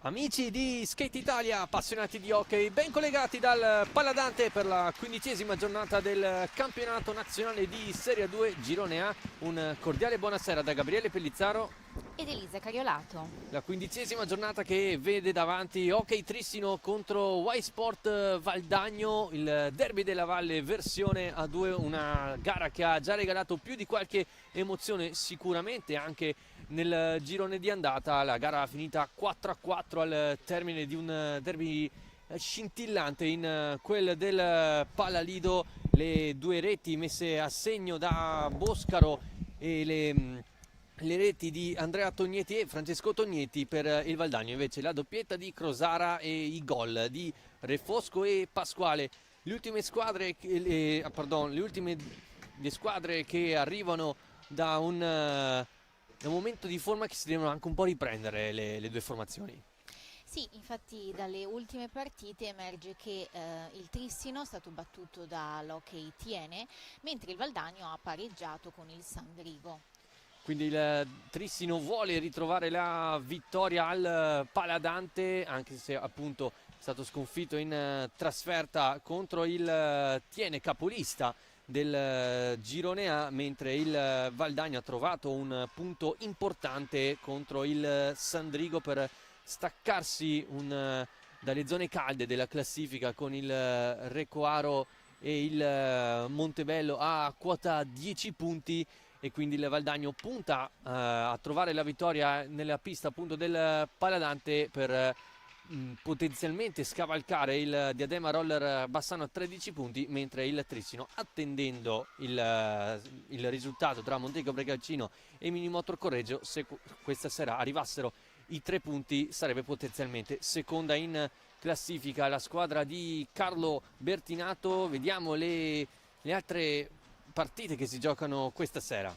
Amici di Skate Italia, appassionati di hockey, ben collegati dal Paladante per la 15ª giornata del campionato nazionale di Serie 2 Girone A. Un cordiale buonasera da Gabriele Pellizzaro. Ed Elisa Cariolato. La 15ª giornata che vede davanti Hockey Trissino contro Y Sport Valdagno, il derby della Valle versione A2, una gara che ha già regalato più di qualche emozione sicuramente anche nel girone di andata. La gara finita 4-4 al termine di un derby scintillante in quel del Palalido, le due reti messe a segno da Boscaro e le reti di Andrea Tognetti e Francesco Tognetti per il Valdagno, invece la doppietta di Crosara e i gol di Refosco e Pasquale. Le ultime squadre, le squadre che arrivano da un momento di forma che si devono anche un po' riprendere le due formazioni. Sì, infatti dalle ultime partite emerge che il Trissino è stato battuto dall'Hockey Tiene, mentre il Valdagno ha pareggiato con il Sandrigo. Quindi il Trissino vuole ritrovare la vittoria al Paladante, anche se appunto è stato sconfitto in trasferta contro il Tiene, capolista del Girone A, mentre il Valdagno ha trovato un punto importante contro il Sandrigo per staccarsi dalle zone calde della classifica, con il Recoaro e il Montebello a quota 10 punti, e quindi il Valdagno punta a trovare la vittoria nella pista appunto del Paladante per potenzialmente scavalcare il Diadema Roller Bassano a 13 punti, mentre il Trissino, attendendo il risultato tra Montego Brecalcino e Minimotor Correggio, se questa sera arrivassero i 3 punti sarebbe potenzialmente seconda in classifica la squadra di Carlo Bertinato. Vediamo le altre partite che si giocano questa sera.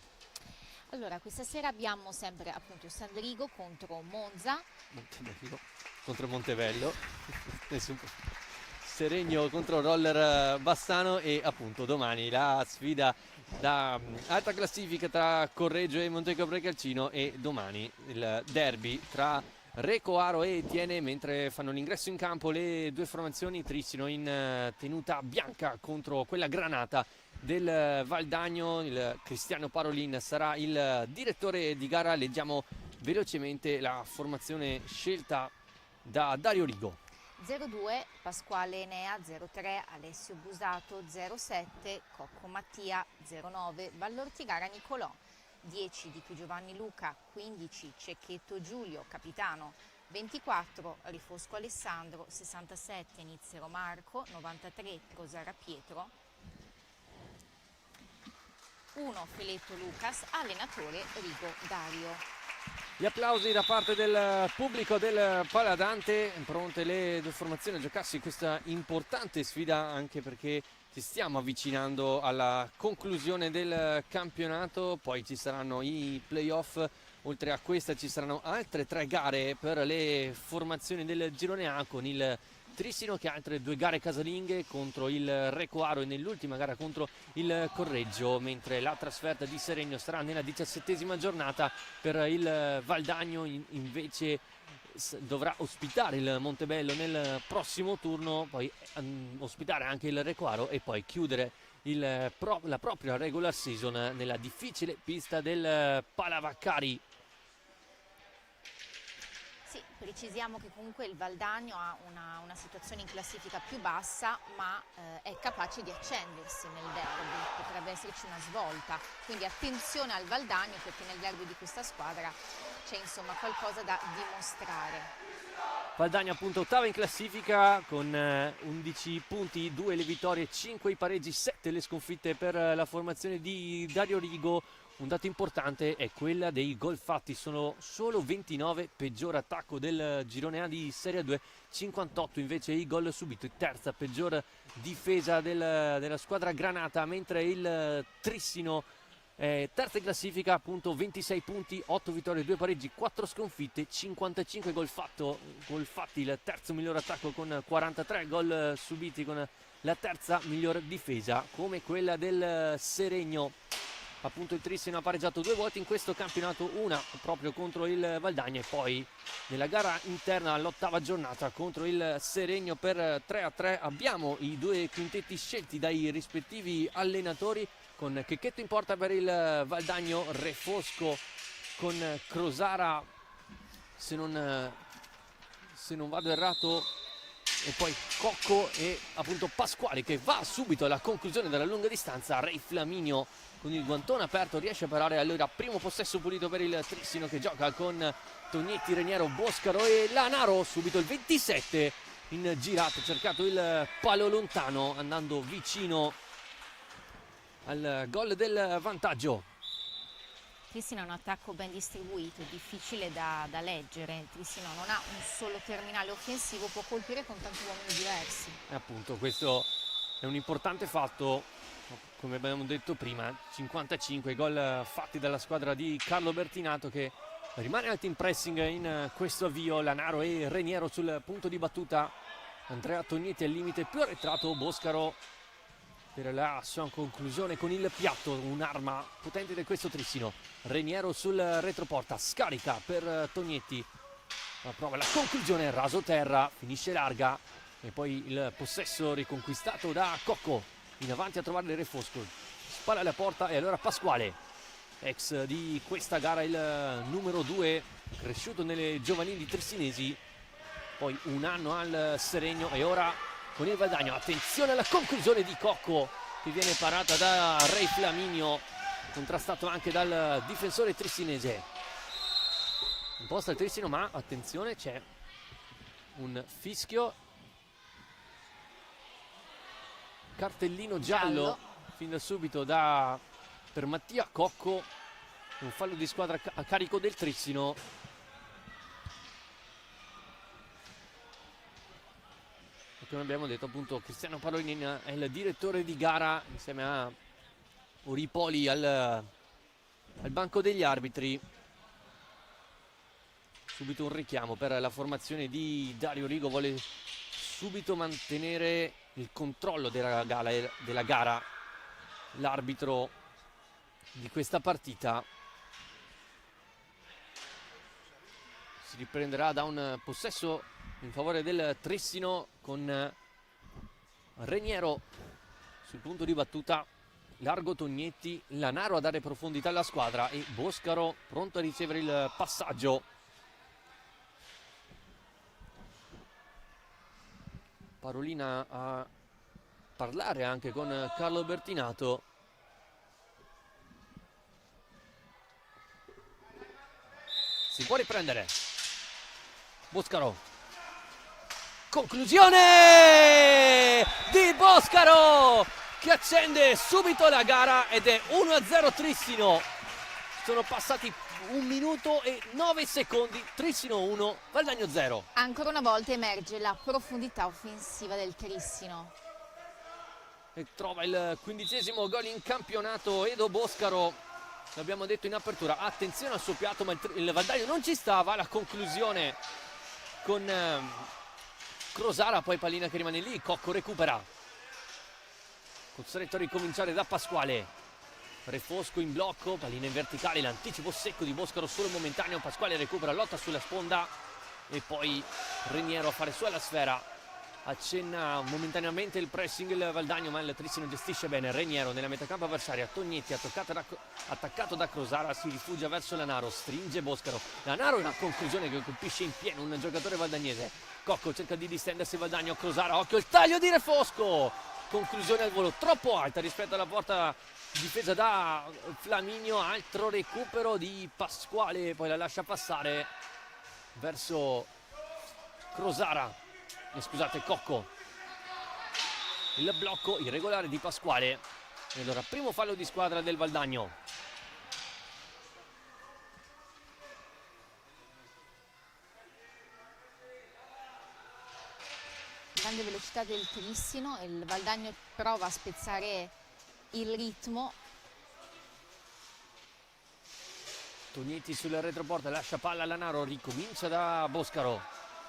Allora, questa sera abbiamo sempre appunto il Sandrigo contro Monza. Montevello contro Montevello Seregno contro Roller Bassano, e appunto domani la sfida da alta classifica tra Correggio e Montego Brecalcino, e domani il derby tra Recoaro e Tiene, mentre fanno l'ingresso in campo le due formazioni. Trissino in tenuta bianca contro quella granata del Valdagno. Il Cristiano Parolin sarà il direttore di gara. Leggiamo velocemente la formazione scelta da Dario Rigo. 02 Pasquale Enea, 03 Alessio Busato, 07 Cocco Mattia, 09 Vallortigara Nicolò, 10 Di Più Giovanni Luca, 15 Cecchetto Giulio, capitano, 24 Rifosco Alessandro, 67 Nizzero Marco, 93 Rosara Pietro, 1 Feletto Lucas, allenatore Rigo Dario. Gli applausi da parte del pubblico del Paladante, pronte le due formazioni a giocarsi questa importante sfida, anche perché ci stiamo avvicinando alla conclusione del campionato. Poi ci saranno i playoff, oltre a questa ci saranno altre 3 gare per le formazioni del Girone A, con il Trissino che ha altre 2 gare casalinghe contro il Recoaro e nell'ultima gara contro il Correggio, mentre la trasferta di Seregno sarà nella 17ª giornata. Per il Valdagno invece dovrà ospitare il Montebello nel prossimo turno, poi ospitare anche il Recoaro e poi chiudere la propria regular season nella difficile pista del Palavaccari. Sì, precisiamo che comunque il Valdagno ha una situazione in classifica più bassa, ma è capace di accendersi nel derby, potrebbe esserci una svolta, quindi attenzione al Valdagno, perché nel derby di questa squadra c'è insomma qualcosa da dimostrare. Valdagno appunto ottava in classifica con 11 punti, 2 le vittorie, 5 i pareggi, 7 le sconfitte per la formazione di Dario Rigo. Un dato importante è quella dei gol fatti, sono solo 29, peggior attacco del Girone A di Serie 2, 58 invece i gol subiti, terza peggior difesa della squadra granata, mentre il Trissino terza in classifica, appunto 26 punti, 8 vittorie, 2 pareggi, 4 sconfitte, 55 gol fatti, il terzo miglior attacco con 43 gol subiti, con la terza miglior difesa come quella del Seregno. appunto il Trissino ha pareggiato 2 volte in questo campionato, una proprio contro il Valdagna e poi nella gara interna all'8ª giornata contro il Seregno per 3-3. Abbiamo i 2 quintetti scelti dai rispettivi allenatori, con Checchetto in porta per il Valdagno, Refosco con Crosara, se non vado errato, e poi Cocco e appunto Pasquale, che va subito alla conclusione della lunga distanza. Ray Flaminio con il guantone aperto riesce a parare, allora primo possesso pulito per il Trissino, che gioca con Tognetti, Reniero, Boscaro e Lanaro. Subito il 27 in girata, cercato il palo lontano andando vicino al gol del vantaggio. Trissino ha un attacco ben distribuito, difficile da leggere. Trissino non ha un solo terminale offensivo, può colpire con tanti uomini diversi. E appunto questo è un importante fatto, come abbiamo detto prima. 55 gol fatti dalla squadra di Carlo Bertinato, che rimane alto in pressing in questo avvio. Lanaro e Reniero sul punto di battuta, Andrea Tognetti al limite più arretrato, Boscaro per la sua conclusione con il piatto, un'arma potente di questo Trissino. Reniero sul retroporta, scarica per Tognetti, la prova la conclusione, raso terra, finisce larga e poi il possesso riconquistato da Cocco, in avanti a trovare il Refosco, spalla alla porta e allora Pasquale, ex di questa gara il numero 2, cresciuto nelle giovanili trissinesi, poi un anno al Seregno e ora con il Valdagno. Attenzione alla conclusione di Cocco, che viene parata da Ray Flaminio, contrastato anche dal difensore trissinese. Imposta il Trissino, ma attenzione, c'è un fischio, cartellino giallo fin da subito per Mattia Cocco, un fallo di squadra a carico del Trissino. Come abbiamo detto, appunto, Cristiano Parolin è il direttore di gara insieme a Oripoli al banco degli arbitri. Subito un richiamo per la formazione di Dario Rigo, vuole subito mantenere il controllo della gara, l'arbitro di questa partita. Si riprenderà da un possesso in favore del Trissino con Reniero sul punto di battuta, largo Tognetti, Lanaro a dare profondità alla squadra e Boscaro pronto a ricevere il passaggio. Parolina a parlare anche con Carlo Bertinato. Si può riprendere Boscaro, conclusione di Boscaro che accende subito la gara ed è 1-0 Trissino. Sono passati 1 minuto e 9 secondi, Trissino 1, Valdagno 0. Ancora una volta emerge la profondità offensiva del Trissino. E trova il 15° gol in campionato Edo Boscaro, l'abbiamo detto in apertura. Attenzione al suo piatto, ma il Valdagno non ci stava. La conclusione con Crosara, poi pallina che rimane lì, Cocco recupera, costretto a ricominciare da Pasquale. Refosco in blocco, pallina in verticale, l'anticipo secco di Boscaro solo momentaneo, Pasquale recupera, lotta sulla sponda e poi Reniero a fare su alla sfera. Accenna momentaneamente il pressing il Valdagno, ma il Trissino gestisce bene. Reniero nella metacampo avversaria, Tognetti attaccato da Crosara, si rifugia verso Lanaro, stringe Boscaro. Lanaro è una conclusione che colpisce in pieno un giocatore valdagnese. Cocco cerca di distendersi, Valdagno, Crosara, occhio il taglio di Refosco, conclusione al volo troppo alta rispetto alla porta difesa da Flaminio. Altro recupero di Pasquale, poi la lascia passare verso Crosara. Scusate, Cocco. Il blocco irregolare di Pasquale. E allora primo fallo di squadra del Valdagno. Grande velocità del Trissino, il Valdagno prova a spezzare il ritmo. Tognetti sul retroporta, lascia palla a Lanaro, ricomincia da Boscaro.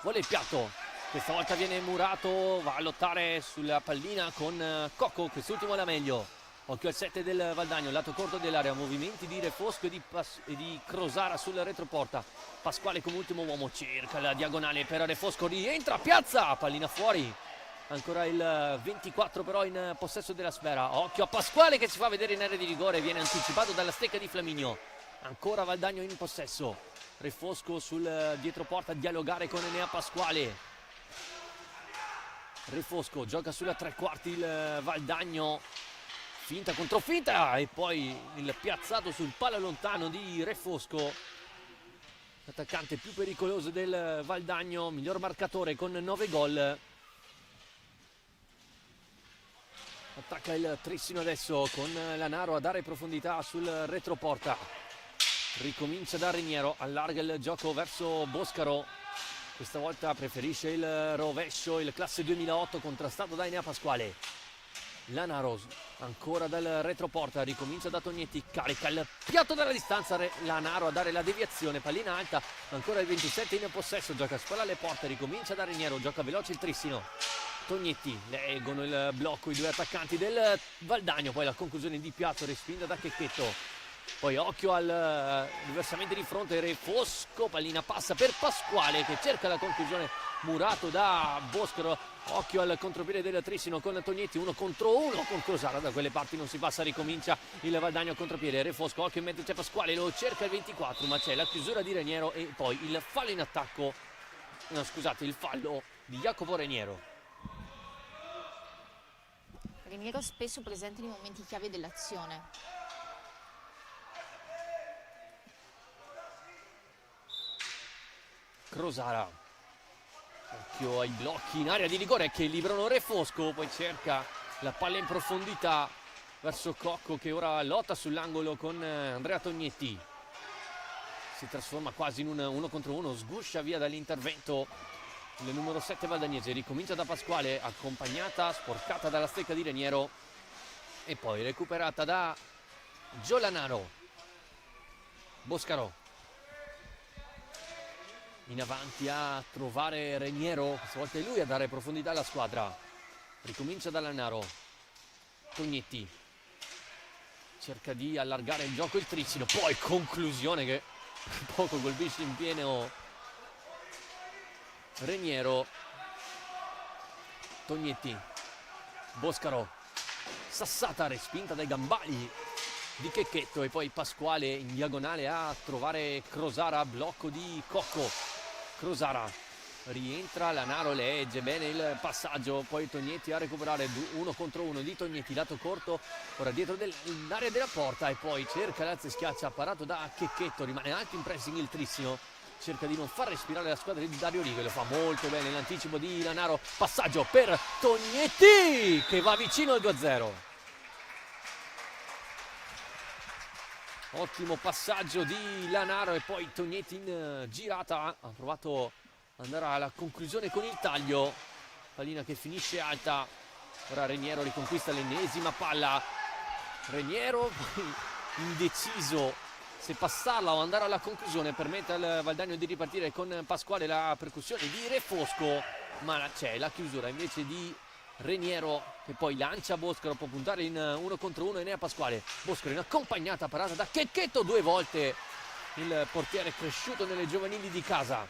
Vuole il piatto. Questa volta viene murato, va a lottare sulla pallina con Cocco, quest'ultimo la meglio. Occhio al 7 del Valdagno, lato corto dell'area, movimenti di Re Fosco e di Crosara sul retroporta. Pasquale come ultimo uomo, cerca la diagonale per Re Fosco, rientra, piazza, pallina fuori. Ancora il 24 però in possesso della sfera. Occhio a Pasquale che si fa vedere in area di rigore, viene anticipato dalla stecca di Flaminio. Ancora Valdagno in possesso. Re Fosco sul dietroporta a dialogare con Enea Pasquale. Re Fosco gioca sulla tre quarti il Valdagno. Finta contro finta e poi il piazzato sul palo lontano di Re Fosco. L'attaccante più pericoloso del Valdagno, miglior marcatore con 9 gol. Attacca il Trissino adesso con Lanaro a dare profondità sul retroporta. Ricomincia da Reniero, allarga il gioco verso Boscaro. Questa volta preferisce il rovescio, il classe 2008 contrastato da Enea Pasquale. Lanaro ancora dal retroporta, ricomincia da Tognetti, carica il piatto dalla distanza, Lanaro a dare la deviazione, pallina alta, ancora il 27 in possesso, gioca a spalla alle porte, ricomincia da Reniero, gioca veloce il Trissino. Tognetti, leggono il blocco i due attaccanti del Valdagno, poi la conclusione di Piazzo respinta da Checchetto. Poi occhio al diversamente di fronte Re Fosco, pallina passa per Pasquale che cerca la conclusione, murato da Boscaro. Occhio al contropiede del Trissino con Tognetti, 1 contro 1 con Crosara, da quelle parti non si passa, ricomincia il Valdagno al contropiede. Re Fosco, occhio in mezzo c'è Pasquale, lo cerca il 24 ma c'è la chiusura di Reniero e poi il fallo in attacco, no scusate, il fallo di Jacopo Reniero. Reniero spesso presente nei momenti chiave dell'azione. Crosara, occhio ai blocchi in area di rigore che liberano Re Fosco, poi cerca la palla in profondità verso Cocco che ora lotta sull'angolo con Andrea Tognetti. Si trasforma quasi in un 1 contro 1, sguscia via dall'intervento il numero 7 valdagnese, ricomincia da Pasquale, accompagnata, sporcata dalla stecca di Reniero e poi recuperata da Giolanaro. Boscaro in avanti a trovare Reniero, questa volta è lui a dare profondità alla squadra. Ricomincia da Lanaro. Tognetti cerca di allargare il gioco il Trissino, poi conclusione che poco colpisce in pieno Reniero. Tognetti, Boscaro, sassata respinta dai gambagli di Checchetto e poi Pasquale in diagonale a trovare Crosara, blocco di Cocco. Crosara rientra, Lanaro legge bene il passaggio, poi Tognetti a recuperare 1 contro 1 di Tognetti, lato corto, ora dietro l'area della porta e poi cerca l'alza e schiaccia, apparato da Checchetto, rimane alto in pressing il Trissino, cerca di non far respirare la squadra di Dario Rigo e lo fa molto bene l'anticipo di Lanaro, passaggio per Tognetti che va vicino al 2-0. Ottimo passaggio di Lanaro e poi Tognetti in girata ha provato ad andare alla conclusione con il taglio, pallina che finisce alta. Ora Reniero riconquista l'ennesima palla, Reniero indeciso se passarla o andare alla conclusione, permette al Valdagno di ripartire con Pasquale, la percussione di Re Fosco ma c'è la chiusura invece di Reniero che poi lancia Boscaro, può puntare in 1 contro 1 Enea Pasquale. Boscaro in accompagnata parata da Checchetto, 2 volte il portiere cresciuto nelle giovanili di casa.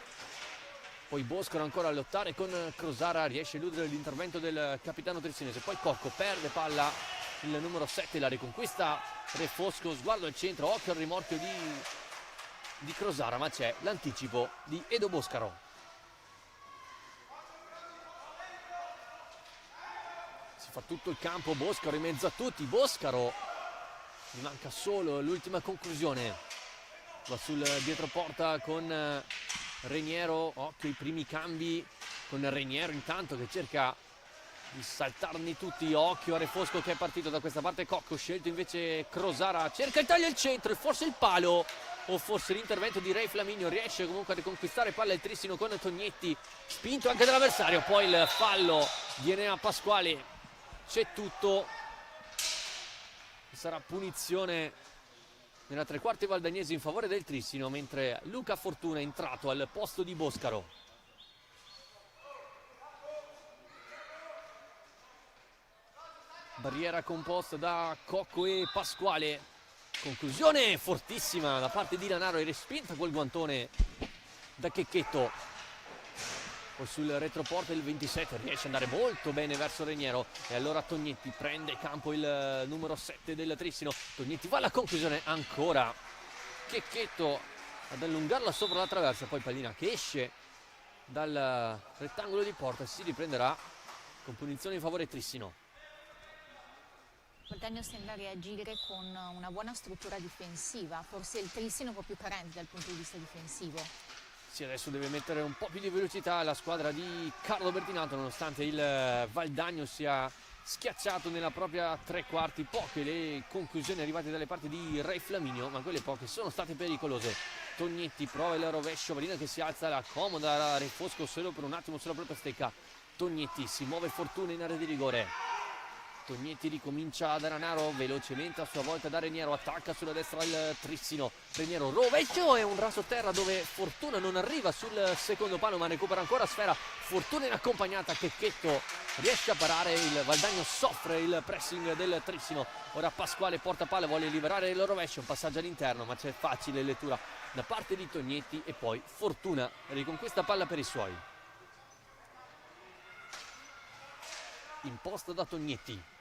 Poi Boscaro ancora a lottare con Crosara, riesce a eludere l'intervento del capitano trissinese, poi Cocco perde palla, il numero 7 la riconquista Re Fosco, sguardo al centro, occhio al rimorchio di Crosara ma c'è l'anticipo di Edo Boscaro. Fa tutto il campo Boscaro in mezzo a tutti, Boscaro gli manca solo l'ultima conclusione, va sul dietroporta con Reniero, occhio ai primi cambi con Reniero intanto che cerca di saltarne tutti, occhio a Re Fosco che è partito da questa parte, Cocco scelto invece Crosara, cerca il taglio al centro e forse il palo o forse l'intervento di Ray Flaminio, riesce comunque a riconquistare palla il Trissino con Tognetti, spinto anche dall'avversario, poi il fallo di Enea Pasquale. C'è tutto, sarà punizione nella tre quarti valdagnese in favore del Trissino, mentre Luca Fortuna è entrato al posto di Boscaro. barriera composta da Cocco e Pasquale, conclusione fortissima da parte di Lanaro e respinta col guantone da Checchetto. Poi sul retroporto il 27 riesce ad andare molto bene verso Reniero e allora Tognetti prende campo il numero 7 del Trissino. Tognetti va alla conclusione, ancora Checchetto ad allungarla sopra la traversa, poi pallina che esce dal rettangolo di porta, si riprenderà con punizione in favore Trissino. Valdagno sembra reagire con una buona struttura difensiva, forse il Trissino un po' più carente dal punto di vista difensivo. Sì, adesso deve mettere un po' più di velocità la squadra di Carlo Bertinato, nonostante il Valdagno sia schiacciato nella propria tre quarti. Poche le conclusioni arrivate dalle parti di Ray Flaminio, ma quelle poche sono state pericolose. Tognetti prova il rovescio, Marina che si alza, la comoda Ray Fosco solo per un attimo sulla propria stecca. Tognetti si muove Fortuna in area di rigore. Tognetti ricomincia da Lanaro, velocemente a sua volta da Reniero, attacca sulla destra il Trissino. Reniero rovescio e un raso terra dove Fortuna non arriva sul secondo palo ma recupera ancora sfera. Fortuna in accompagnata, Checchetto riesce a parare, il Valdagno soffre il pressing del Trissino. Ora Pasquale porta palla, vuole liberare il rovescio, un passaggio all'interno ma c'è facile lettura da parte di Tognetti e poi Fortuna riconquista palla per i suoi. Imposta da Tognetti.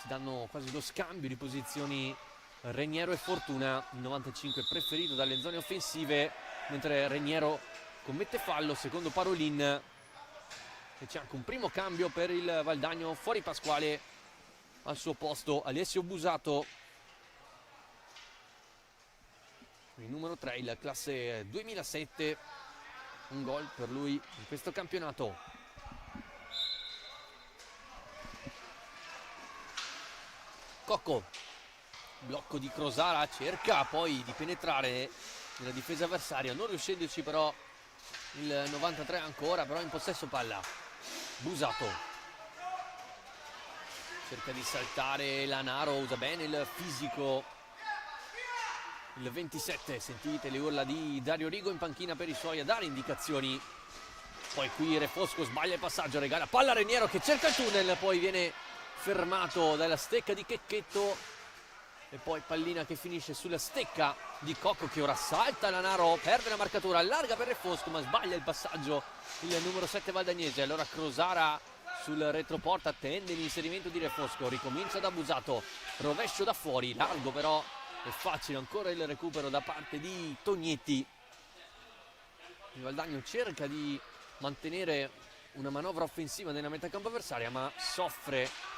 Si danno quasi lo scambio di posizioni Reniero e Fortuna, il 95 preferito dalle zone offensive, mentre Reniero commette fallo, secondo Parolin, e c'è anche un primo cambio per il Valdagno, fuori Pasquale, al suo posto Alessio Busato, il numero 3, il classe 2007, un gol per lui in questo campionato. Cocco, blocco di Crosara, cerca poi di penetrare nella difesa avversaria, non riuscendoci però il 93 ancora, però in possesso palla. Busato cerca di saltare Lanaro, usa bene il fisico il 27, sentite le urla di Dario Rigo in panchina per i suoi a dare indicazioni. Poi qui Refosco sbaglia il passaggio, regala palla a Reniero che cerca il tunnel, poi viene fermato dalla stecca di Checchetto e poi pallina che finisce sulla stecca di Cocco che ora salta Lanaro, perde la marcatura, allarga per Refosco ma sbaglia il passaggio il numero 7 valdagnese. Allora Crosara sul retroporta attende l'inserimento di Refosco, ricomincia da Busato, rovescio da fuori, largo però è facile, ancora il recupero da parte di Tognetti. Il Valdagno cerca di mantenere una manovra offensiva nella metà campo avversaria ma soffre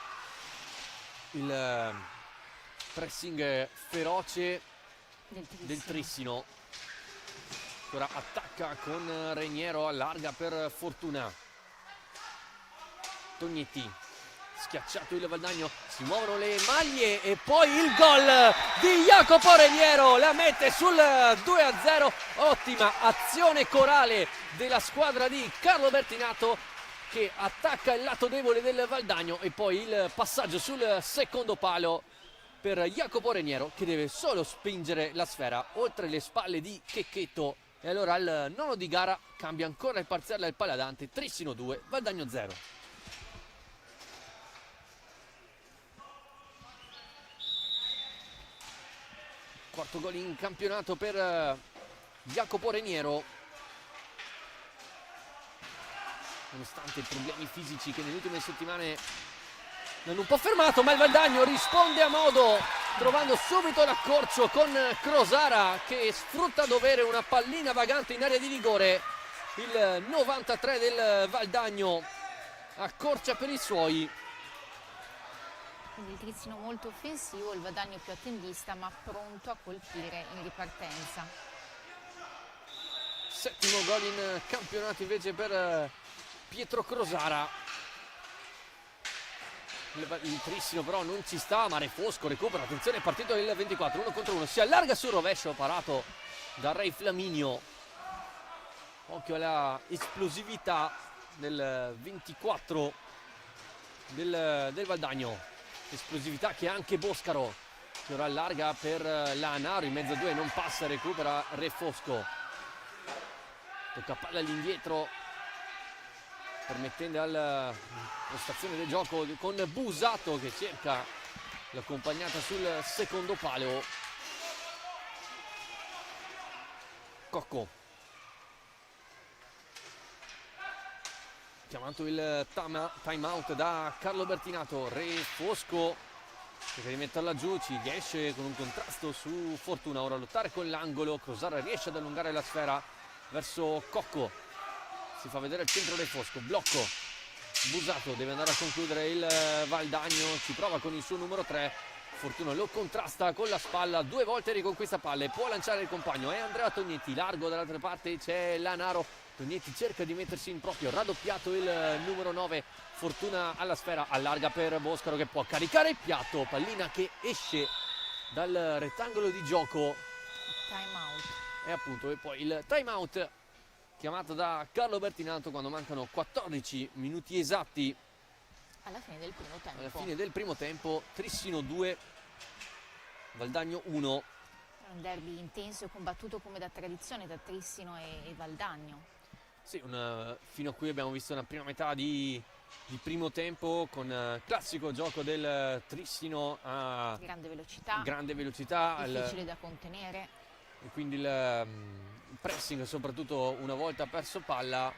il pressing feroce del Trissino. Ora attacca con Reniero, allarga per Fortuna. Tognetti, schiacciato il Valdagno, si muovono le maglie e poi il gol di Jacopo Reniero, la mette sul 2-0. Ottima azione corale della squadra di Carlo Bertinato che attacca il lato debole del Valdagno e poi il passaggio sul secondo palo per Jacopo Reniero che deve solo spingere la sfera oltre le spalle di Checchetto. E allora al nono di gara cambia ancora il parziale del Paladante, Trissino 2, Valdagno 0. Quarto gol in campionato per Jacopo Reniero. Nonostante i problemi fisici che nelle ultime settimane l'hanno un po' fermato, ma il Valdagno risponde a modo, trovando subito l'accorcio con Crosara che sfrutta a dovere una pallina vagante in area di rigore. Il 93 del Valdagno accorcia per i suoi. Quindi il Trissino molto offensivo, il Valdagno più attendista ma pronto a colpire in ripartenza. Settimo gol in campionato invece per Pietro Crosara. Il Trissino però non ci sta, ma Refosco recupera, attenzione, è partito il 24, 1 contro 1, si allarga sul rovescio, parato da Ray Flaminio. Occhio alla esplosività del 24 del Valdagno, esplosività che anche Boscaro, che ora allarga per Lanaro, in mezzo a due non passa, recupera Refosco. Tocca palla all'indietro permettendo alla postazione del gioco con Busato che cerca l'accompagnata sul secondo palo. Cocco chiamato il time out da Carlo Bertinato. Re Fosco cerca di metterla giù, ci riesce con un contrasto su Fortuna. Ora a lottare con l'angolo, Crosara riesce ad allungare la sfera verso Cocco, si fa vedere il centro del Fosco, blocco, Busato deve andare a concludere il Valdagno, ci prova con il suo numero 3, Fortuna lo contrasta con la spalla, 2 volte riconquista palle, può lanciare il compagno, è Andrea Tognetti, largo dall'altra parte c'è Lanaro, Tognetti cerca di mettersi in proprio, raddoppiato il numero 9, Fortuna alla sfera, allarga per Boscaro che può caricare il piatto, pallina che esce dal rettangolo di gioco. Time out. E appunto, e poi il time out chiamato da Carlo Bertinato quando mancano 14 minuti esatti Alla fine del primo tempo. alla fine del primo tempo. Trissino 2, Valdagno 1. Un derby intenso e combattuto come da tradizione da Trissino e Valdagno. Sì, fino a qui abbiamo visto una prima metà di primo tempo con classico gioco del Trissino a grande velocità, difficile da contenere. E quindi il pressing, soprattutto una volta perso palla,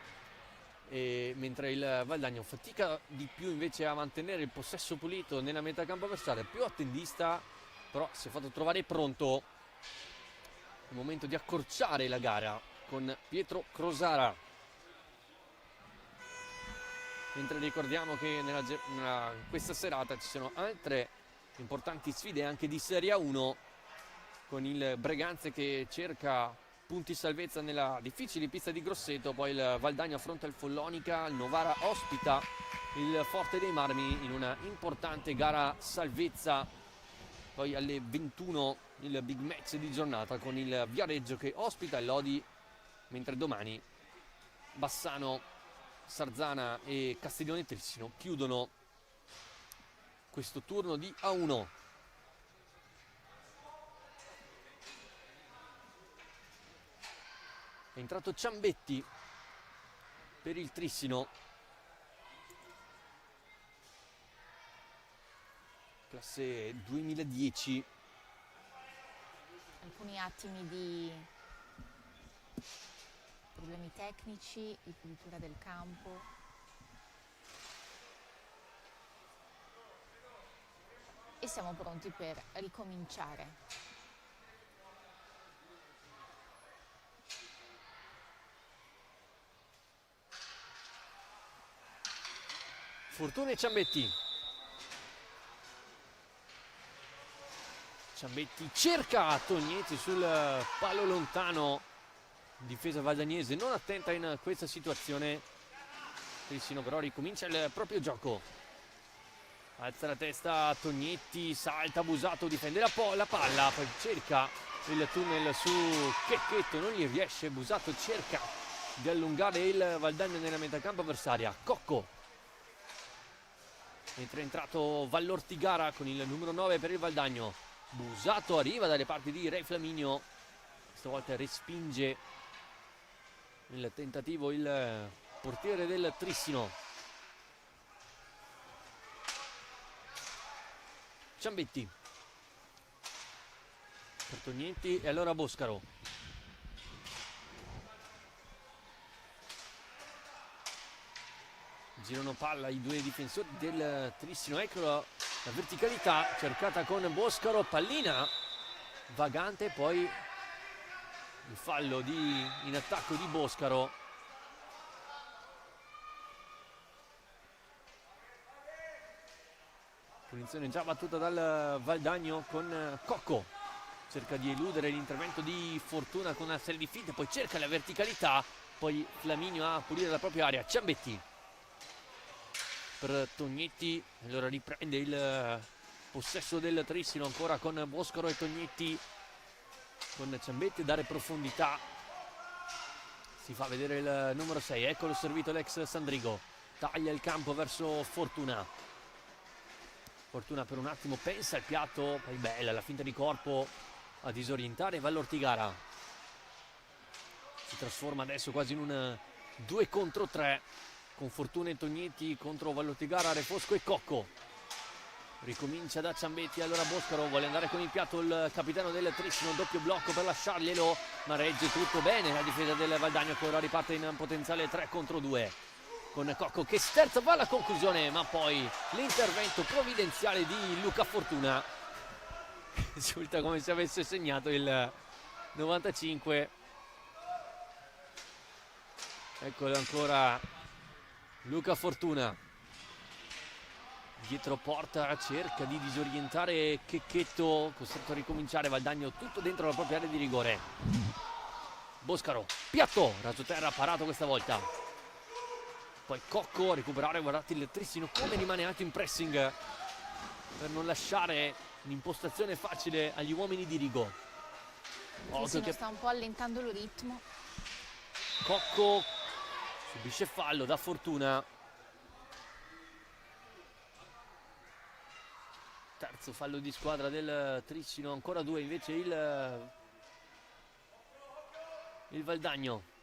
mentre il Valdagno fatica di più invece a mantenere il possesso pulito nella metà campo avversaria, più attendista, però si è fatto trovare pronto il momento di accorciare la gara con Pietro Crosara. Mentre ricordiamo che questa serata ci sono altre importanti sfide anche di Serie A1, con il Breganze che cerca punti salvezza nella difficile pista di Grosseto, poi il Valdagno affronta il Follonica, il Novara ospita il Forte dei Marmi in una importante gara salvezza, poi alle 21 il big match di giornata con il Viareggio che ospita il Lodi, mentre domani Bassano, Sarzana e Castiglione Trissino chiudono questo turno di A1. È entrato Ciambetti per il Trissino, classe 2010. Alcuni attimi di problemi tecnici, di pulitura del campo. E siamo pronti per ricominciare. Fortuna e Ciambetti. Ciambetti cerca Tognetti sul palo lontano, difesa valdagnese non attenta in questa situazione. Trissino però ricomincia il proprio gioco, alza la testa Tognetti, salta Busato, difende la palla, poi cerca il tunnel su Checchetto, non gli riesce, Busato cerca di allungare il Valdagno nella metà campo avversaria. Cocco, mentre è entrato Vallortigara con il numero 9 per il Valdagno. Busato arriva dalle parti di Re Flaminio, stavolta respinge il tentativo il portiere del Trissino. Ciambetti per Tognetti e allora Boscaro. Girano palla i due difensori del Trissino, eccolo la verticalità cercata con Boscaro, pallina vagante, poi il fallo in attacco di Boscaro. Punizione già battuta dal Valdagno con Cocco, cerca di eludere l'intervento di Fortuna con una serie di finte, poi cerca la verticalità, poi Flaminio a pulire la propria area. Ciambetti per Tognetti, allora riprende il possesso del Trissino ancora con Boscaro e Tognetti, con Ciambetti a dare profondità, si fa vedere il numero 6, eccolo servito l'ex Sandrigo, taglia il campo verso Fortuna. Fortuna per un attimo pensa al piatto, poi bella la finta di corpo a disorientare Vallortigara, si trasforma adesso quasi in un 2 contro 3 con Fortuna e Tognetti contro Vallortigara, Refosco e Cocco. Ricomincia da Ciambetti, allora Boscaro vuole andare con il piatto, il capitano del Trissino, doppio blocco per lasciarglielo, ma regge tutto bene la difesa del Valdagno, che ora riparte in potenziale 3 contro 2 con Cocco che sterza, va alla conclusione, ma poi l'intervento provvidenziale di Luca Fortuna risulta come se avesse segnato il 95. Eccolo ancora Luca Fortuna, dietro porta, cerca di disorientare Checchetto, costretto a ricominciare. Valdagno tutto dentro la propria area di rigore. Boscaro, piatto, rasoterra parato questa volta. Poi Cocco a recuperare, guardate il Trissino come rimane alto in pressing per non lasciare un'impostazione facile agli uomini di Rigo. Trissino che sta un po' allentando il ritmo. Cocco subisce fallo da Fortuna. Terzo fallo di squadra del Trissino, ancora 2 invece il Valdagno.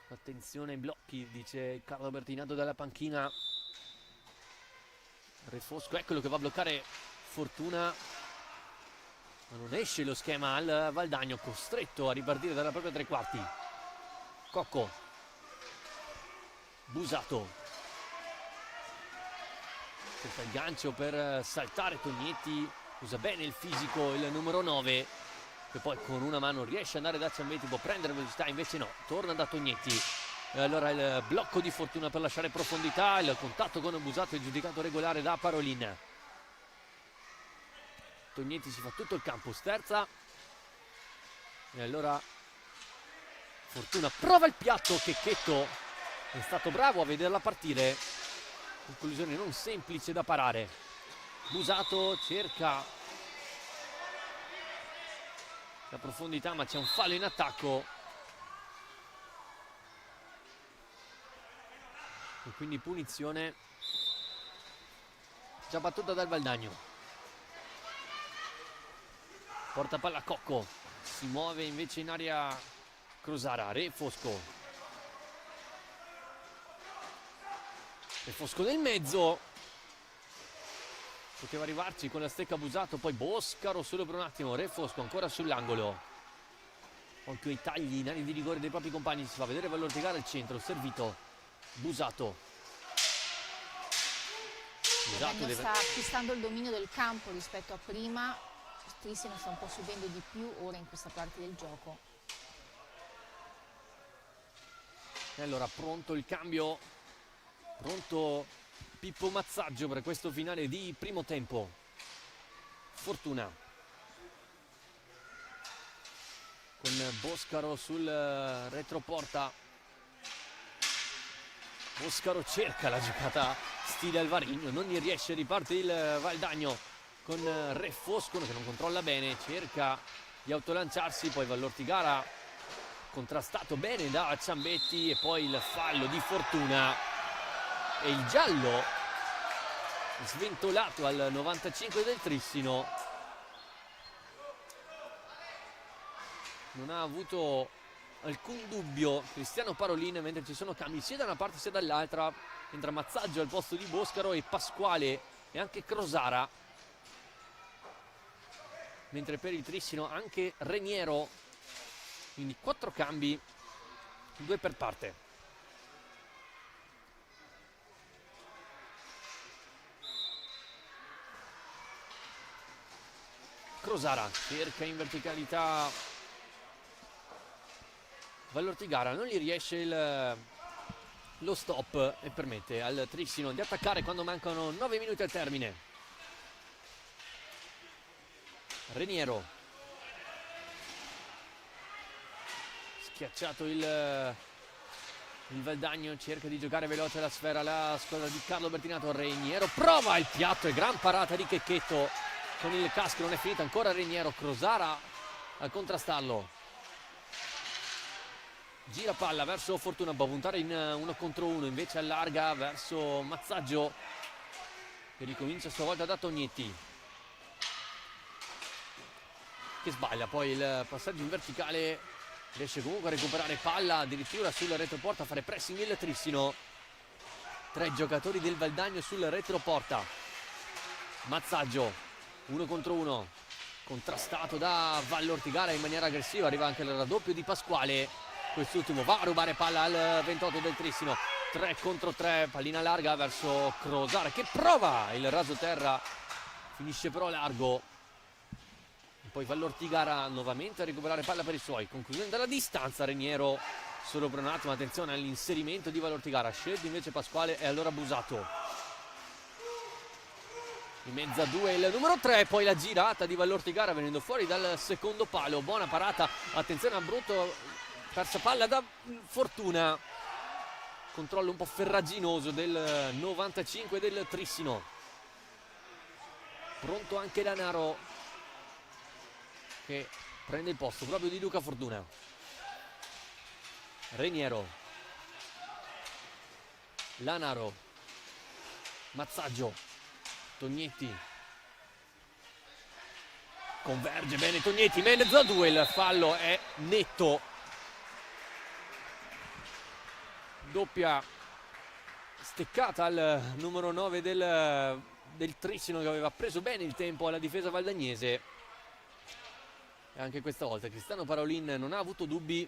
Attenzione ai blocchi, dice Carlo Bertinato dalla panchina. Refosco, eccolo che va a bloccare Fortuna, ma non esce lo schema al Valdagno, costretto a ripartire dalla propria tre quarti. Cocco, Busato, cerca il gancio per saltare Tognetti, usa bene il fisico il numero 9, che poi con una mano riesce ad andare da Ciambetti, può prendere velocità, invece no, torna da Tognetti. E allora il blocco di Fortuna per lasciare profondità, il contatto con Busato è giudicato regolare da Parolin. Tognetti si fa tutto il campo, sterza, e allora Fortuna prova il piatto. Checchetto è stato bravo a vederla partire, conclusione non semplice da parare. Busato cerca la profondità, ma c'è un fallo in attacco e quindi punizione già battuta dal Valdagno. Porta palla Cocco, si muove invece in area Crosara, Refosco nel mezzo, poteva arrivarci con la stecca Busato, poi Boscaro solo per un attimo. Refosco ancora sull'angolo, occhio ai tagli in area di rigore dei propri compagni, si fa vedere Vallortigara al centro, servito Busato deve... sta acquistando il dominio del campo rispetto a prima. Trissino sta un po' subendo di più ora in questa parte del gioco. E allora pronto il cambio, pronto Pippo Mazzaggio per questo finale di primo tempo. Fortuna con Boscaro sul retroporta. Boscaro cerca la giocata stile Alvarinho, non gli riesce, riparte il Valdagno con Refosco che non controlla bene, cerca di autolanciarsi, poi Vallortigara contrastato bene da Ciambetti, e poi il fallo di Fortuna e il giallo sventolato al 95 del Trissino. Non ha avuto alcun dubbio Cristiano Parolin, mentre ci sono cambi sia da una parte sia dall'altra. Entra Mazzaggio al posto di Boscaro e Pasquale e anche Crosara, mentre per il Trissino anche Reniero, quindi 4 cambi, 2 per parte. Crosara cerca in verticalità Vallortigara, non gli riesce lo stop e permette al Trissino di attaccare quando mancano 9 minuti al termine. Reniero, schiacciato il Valdagno, cerca di giocare veloce la sfera la squadra di Carlo Bertinato. Reniero prova il piatto e gran parata di Checchetto con il casco, non è finita ancora. Reniero, Crosara a contrastarlo, gira palla verso Fortuna, può puntare in 1 contro 1, invece allarga verso Mazzaggio che ricomincia a sua volta da Tognetti, che sbaglia poi il passaggio in verticale riesce comunque a recuperare palla addirittura sul retroporta, a fare pressing il Trissino. 3 giocatori del Valdagno sul retroporta. Mazzaggio, 1 contro 1, contrastato da Vallortigara in maniera aggressiva, arriva anche il raddoppio di Pasquale, quest'ultimo va a rubare palla al 28 del Trissino. 3 contro 3, pallina larga verso Crosara che prova il raso terra, finisce però largo. E poi Vallortigara nuovamente a recuperare palla per i suoi, conclusione della distanza. Reniero solo per un attimo, attenzione all'inserimento di Vallortigara, scende invece Pasquale e allora Busato. In mezzo a 2 il numero 3, poi la girata di Vallortigara venendo fuori dal secondo palo, buona parata, attenzione a Brutto, persa palla da Fortuna. Controllo un po' ferraginoso del 95 del Trissino. Pronto anche Lanaro che prende il posto proprio di Luca Fortuna. Reniero, Lanaro, Mazzaggio, Tognetti. Converge bene Tognetti, mezzo a 2, il fallo è netto. Doppia steccata al numero 9 del Trissino, che aveva preso bene il tempo alla difesa valdagnese. E anche questa volta Cristiano Parolin non ha avuto dubbi.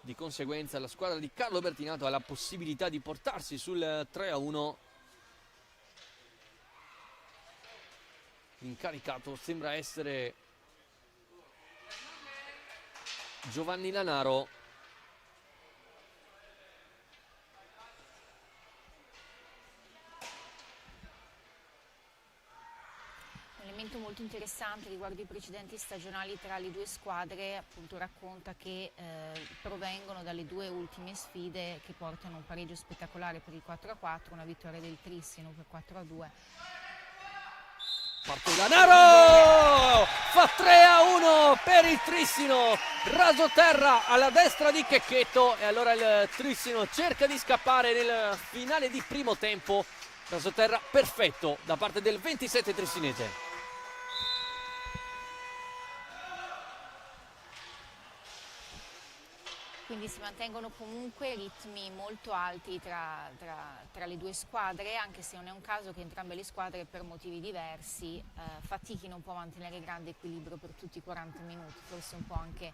Di conseguenza la squadra di Carlo Bertinato ha la possibilità di portarsi sul 3-1. Incaricato sembra essere Giovanni Lanaro. Molto interessante riguardo i precedenti stagionali tra le due squadre, appunto racconta che provengono dalle 2 ultime sfide che portano un pareggio spettacolare per il 4-4, una vittoria del Trissino per 4-2. Parte Lanaro, fa 3-1 per il Trissino, raso terra alla destra di Checchetto e allora il Trissino cerca di scappare nel finale di primo tempo. Raso terra perfetto da parte del 27 trissinese. Quindi si mantengono comunque ritmi molto alti tra le due squadre, anche se non è un caso che entrambe le squadre per motivi diversi fatichino un po' a mantenere grande equilibrio per tutti i 40 minuti, forse un po' anche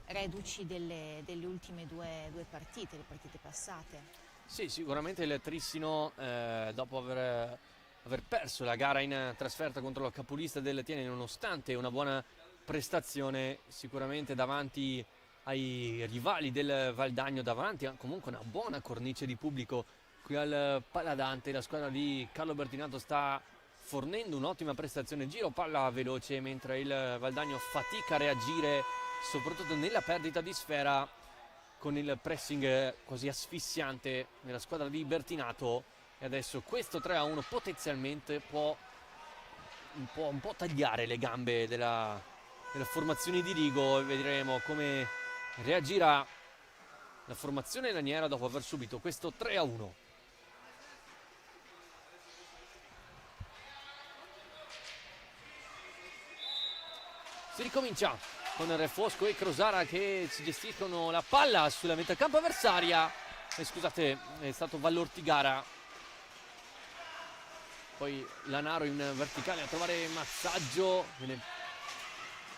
reduci delle ultime due partite, le partite passate. Sì, sicuramente il Trissino dopo aver perso la gara in trasferta contro la capolista del Tiene, nonostante una buona prestazione, sicuramente davanti ai rivali del Valdagno, davanti a comunque una buona cornice di pubblico qui al Paladante. La squadra di Carlo Bertinato sta fornendo un'ottima prestazione, giro palla veloce, mentre il Valdagno fatica a reagire soprattutto nella perdita di sfera, con il pressing quasi asfissiante nella squadra di Bertinato. E adesso questo 3-1 potenzialmente può un po' tagliare le gambe della formazione di Rigo, e vedremo come reagirà la formazione laniera dopo aver subito questo 3-1. Si ricomincia con Re Fosco e Crosara che si gestiscono la palla sulla metà campo avversaria. Scusate, è stato Vallortigara. Poi Lanaro in verticale a trovare Mazzaggio.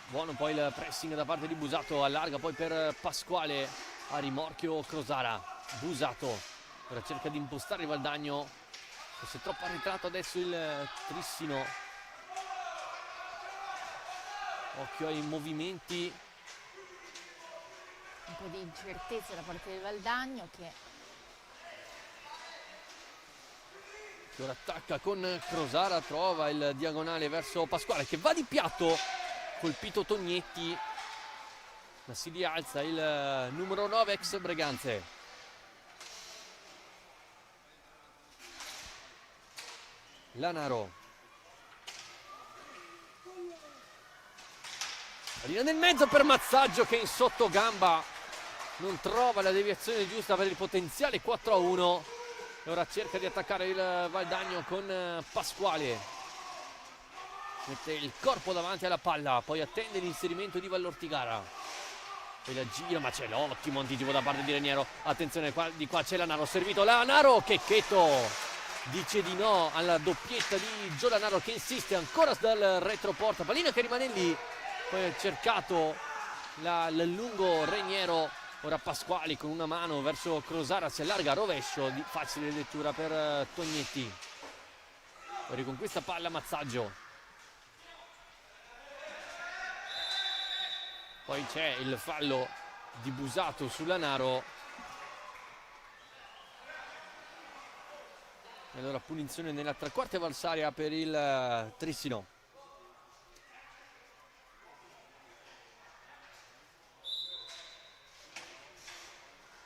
Buono poi il pressing da parte di Busato, allarga poi per Pasquale, a rimorchio Crosara. Busato ora cerca di impostare il Valdagno, forse troppo arretrato adesso il Trissino. Occhio ai movimenti, un po' di incertezza da parte del Valdagno che ora attacca con Crosara, trova il diagonale verso Pasquale che va di piatto, colpito Tognetti, ma si rialza il numero 9 ex Breganze. Lanaro, pallina nel mezzo per Mazzaggio che in sottogamba non trova la deviazione giusta per il potenziale 4-1 e ora cerca di attaccare il Valdagno con Pasquale. Mette il corpo davanti alla palla, poi attende l'inserimento di Vallortigara. poi la gira, ma c'è l'ottimo anticipo da parte di Reniero. Attenzione, di qua c'è Lanaro, servito Lanaro, Checchetto dice di no alla doppietta di Gio Lanaro, che insiste ancora dal retroporta, pallina che rimane lì, poi ha cercato il lungo Reniero. Ora Pasquali con una mano verso Crosara, si allarga a rovescio, di facile lettura per Tognetti. Poi riconquista palla Mazzaggio. Poi c'è il fallo di Busato su Lanaro. E allora punizione nella tre quarti avversaria per il Trissino.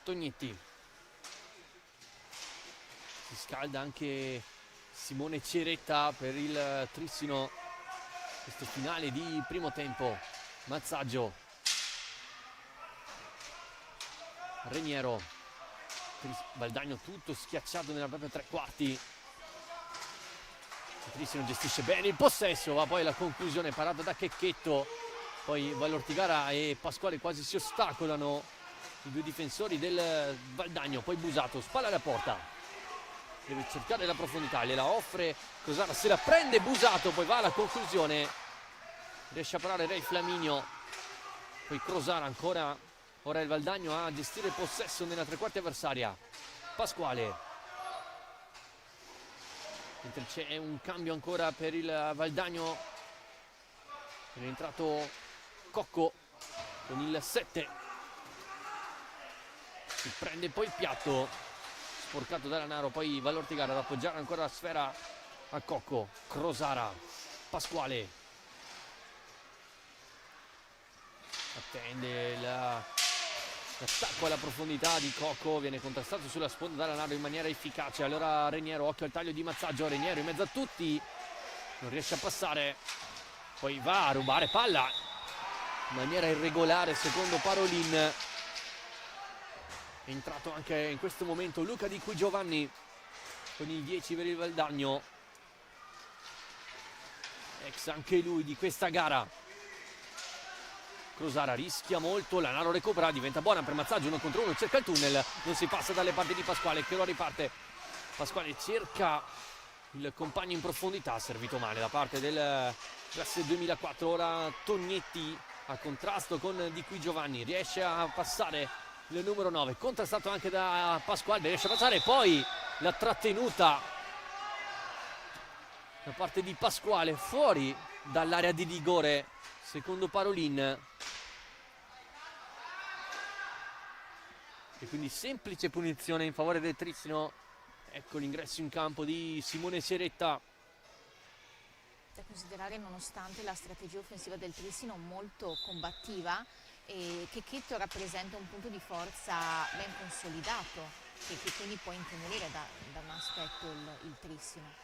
Tognetti. Si scalda anche Simone Ceretta per il Trissino. Questo finale di primo tempo. Mazzaggio. Reniero. Valdagno tutto schiacciato nella propria tre quarti. Il Trissino gestisce bene il possesso, ma poi la conclusione parata da Checchetto. Poi Vallortigara e Pasquale quasi si ostacolano, i due difensori del Valdagno. Poi Busato, spalla alla porta, deve cercare la profondità, gliela offre Crosara, se la prende Busato, poi va alla conclusione, riesce a parare Ray Flaminio, poi Crosara ancora, ora il Valdagno a gestire il possesso nella tre quarti avversaria. Pasquale, mentre c'è un cambio ancora per il Valdagno, è entrato Cocco con il 7. Si prende poi il piatto sporcato da Lanaro, poi Vallortigara ad appoggiare ancora la sfera a Cocco. Crosara, Pasquale attende l'attacco alla profondità di Cocco, viene contrastato sulla sponda da Lanaro in maniera efficace. Allora Reniero, occhio al taglio di Mazzaggio, Reniero in mezzo a tutti, non riesce a passare, poi va a rubare palla in maniera irregolare secondo Parolin. È entrato anche in questo momento Luca Di Qui Giovanni con il 10 per il Valdagno, ex anche lui di questa gara. Crosara rischia molto, Lanaro recupera, diventa buona per Mazzaggio, 1 contro 1, cerca il tunnel, non si passa dalle parti di Pasquale, che lo riparte. Pasquale cerca il compagno in profondità, servito male da parte del classe 2004. Ora Tognetti a contrasto con Di Qui Giovanni, riesce a passare il numero 9, contrastato anche da Pasquale, riesce a passare, poi la trattenuta da parte di Pasquale fuori dall'area di rigore secondo Parolin, e quindi semplice punizione in favore del Trissino. Ecco l'ingresso in campo di Simone Ceretta. Da considerare, nonostante la strategia offensiva del Trissino molto combattiva, e Checchetto rappresenta un punto di forza ben consolidato, che quindi può intimorire da un aspetto il Trissino.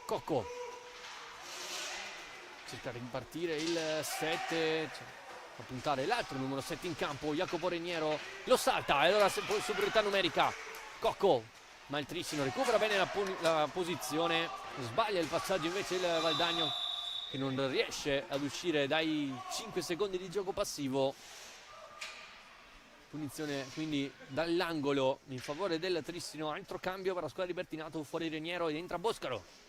Cocco cerca di impartire il 7, a puntare l'altro numero 7 in campo, Jacopo Reniero lo salta e allora superiorità numerica. Cocco, ma il Trissino recupera bene la posizione, sbaglia il passaggio invece il Valdagno, che non riesce ad uscire dai 5 secondi di gioco passivo. Punizione quindi dall'angolo in favore del Trissino. Altro cambio per la squadra di Bertinato, fuori Reniero ed entra Boscaro.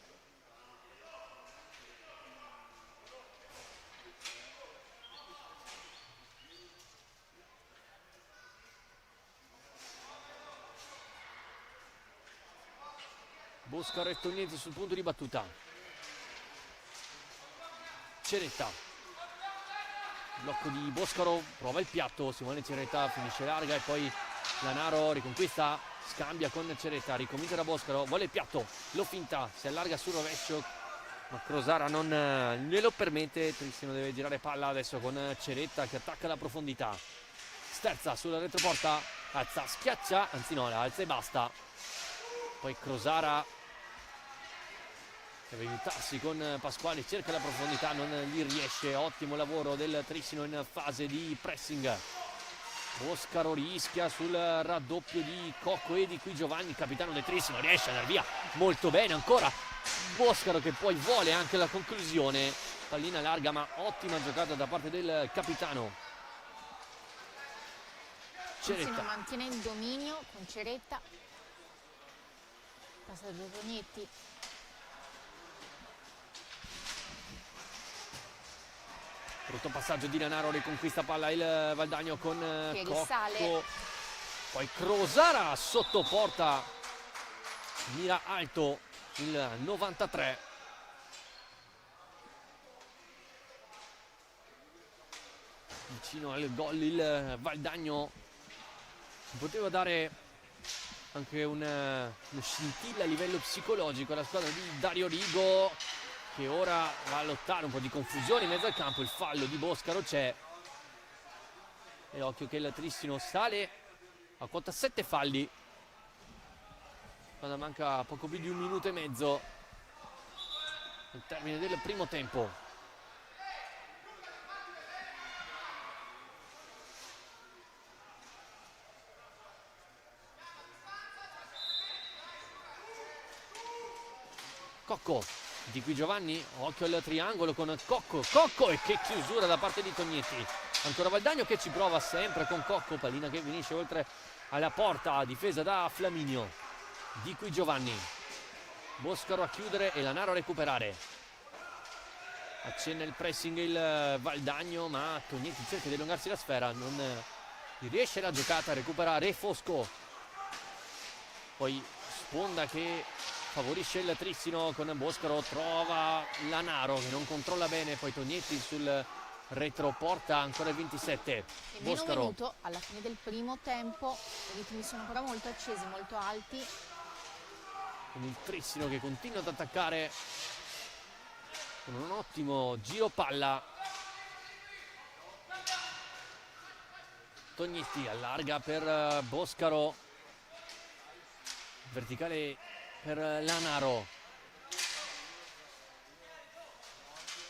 Boscaro e Tognetti sul punto di battuta. Ceretta, blocco di Boscaro, prova il piatto, Simone Ceretta finisce larga e poi Lanaro riconquista, scambia con Ceretta, ricomincia da Boscaro, vuole il piatto, lo finta, si allarga sul rovescio, ma Crosara non glielo permette. Trissino deve girare palla adesso con Ceretta che attacca la profondità, sterza sulla retroporta, alza, schiaccia, anzi no, la alza e basta. Poi Crosara deve aiutarsi con Pasquale, cerca la profondità, non gli riesce. Ottimo lavoro del Trissino in fase di pressing. Boscaro rischia sul raddoppio di Cocco e di qui Giovanni, capitano letrissimo, riesce ad andare via molto bene ancora Boscaro, che poi vuole anche la conclusione, pallina larga ma ottima giocata da parte del capitano. Ceretta mantiene il dominio con Ceretta, passa da Tognetti, brutto passaggio di Lanaro, riconquista palla il Valdagno con Cocco, poi Crosara sotto porta, mira alto il 93. Vicino al gol il Valdagno, poteva dare anche una scintilla a livello psicologico alla squadra di Dario Rigo, che ora va a lottare, un po' di confusione in mezzo al campo, il fallo di Boscaro c'è e occhio che il Trissino sale a quota 7 falli quando manca poco più di 1 minuto e mezzo al termine del primo tempo. Cocco, di qui Giovanni, occhio al triangolo con Cocco e che chiusura da parte di Tognetti, ancora Valdagno che ci prova sempre con Cocco, pallina che finisce oltre alla porta, difesa da Flaminio, di qui Giovanni, Boscaro a chiudere e Lanaro a recuperare, accenna il pressing il Valdagno ma Tognetti cerca di allungarsi la sfera, non riesce la giocata, recupera Re Fosco, poi sponda che favorisce il Trissino con Boscaro, trova Lanaro che non controlla bene, poi Tognetti sul retroporta, ancora il 27. Meno un minuto alla fine del primo tempo, i ritmi sono ancora molto accesi, molto alti. Con il Trissino che continua ad attaccare con un ottimo giro palla. Tognetti allarga per Boscaro, verticale per Lanaro,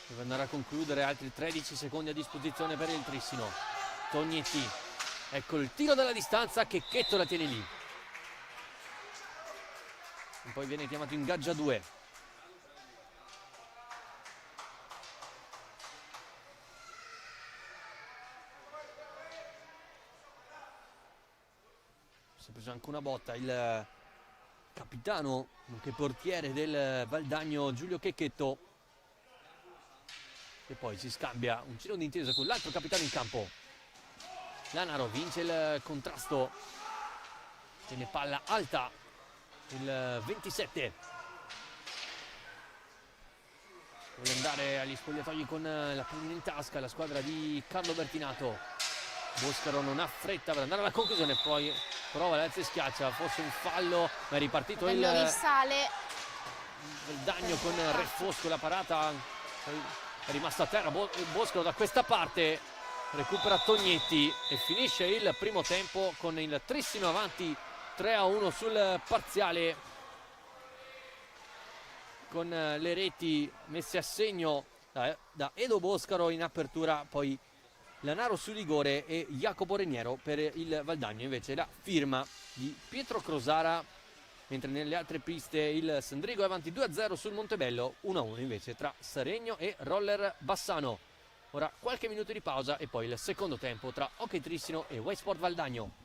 deve andare a concludere, altri 13 secondi a disposizione per il Trissino. Tognetti, ecco il tiro dalla distanza, Checchetto la tiene lì e poi viene chiamato in gaggia 2. Si è preso anche una botta il capitano, nonché portiere del Valdagno, Giulio Checchetto, e poi si scambia un giro d'intesa con l'altro capitano in campo. Lanaro vince il contrasto, tiene palla alta il 27, vuole andare agli spogliatoi con la pallina in tasca la squadra di Carlo Bertinato. Boscaro non ha fretta per andare alla conclusione, poi prova l'alza e schiaccia, forse un fallo, ma è ripartito il Valdagno con Re Fosco, la parata è rimasta a terra. Boscaro da questa parte recupera Tognetti e finisce il primo tempo con il Trissino avanti 3-1 sul parziale, con le reti messe a segno da Edo Boscaro in apertura, poi Lanaro su rigore e Jacopo Reniero per il Valdagno, invece la firma di Pietro Crosara, mentre nelle altre piste il Sandrigo è avanti 2-0 sul Montebello, 1-1 invece tra Seregno e Roller Bassano. Ora qualche minuto di pausa e poi il secondo tempo tra Hockey Trissino e Whitesport Valdagno.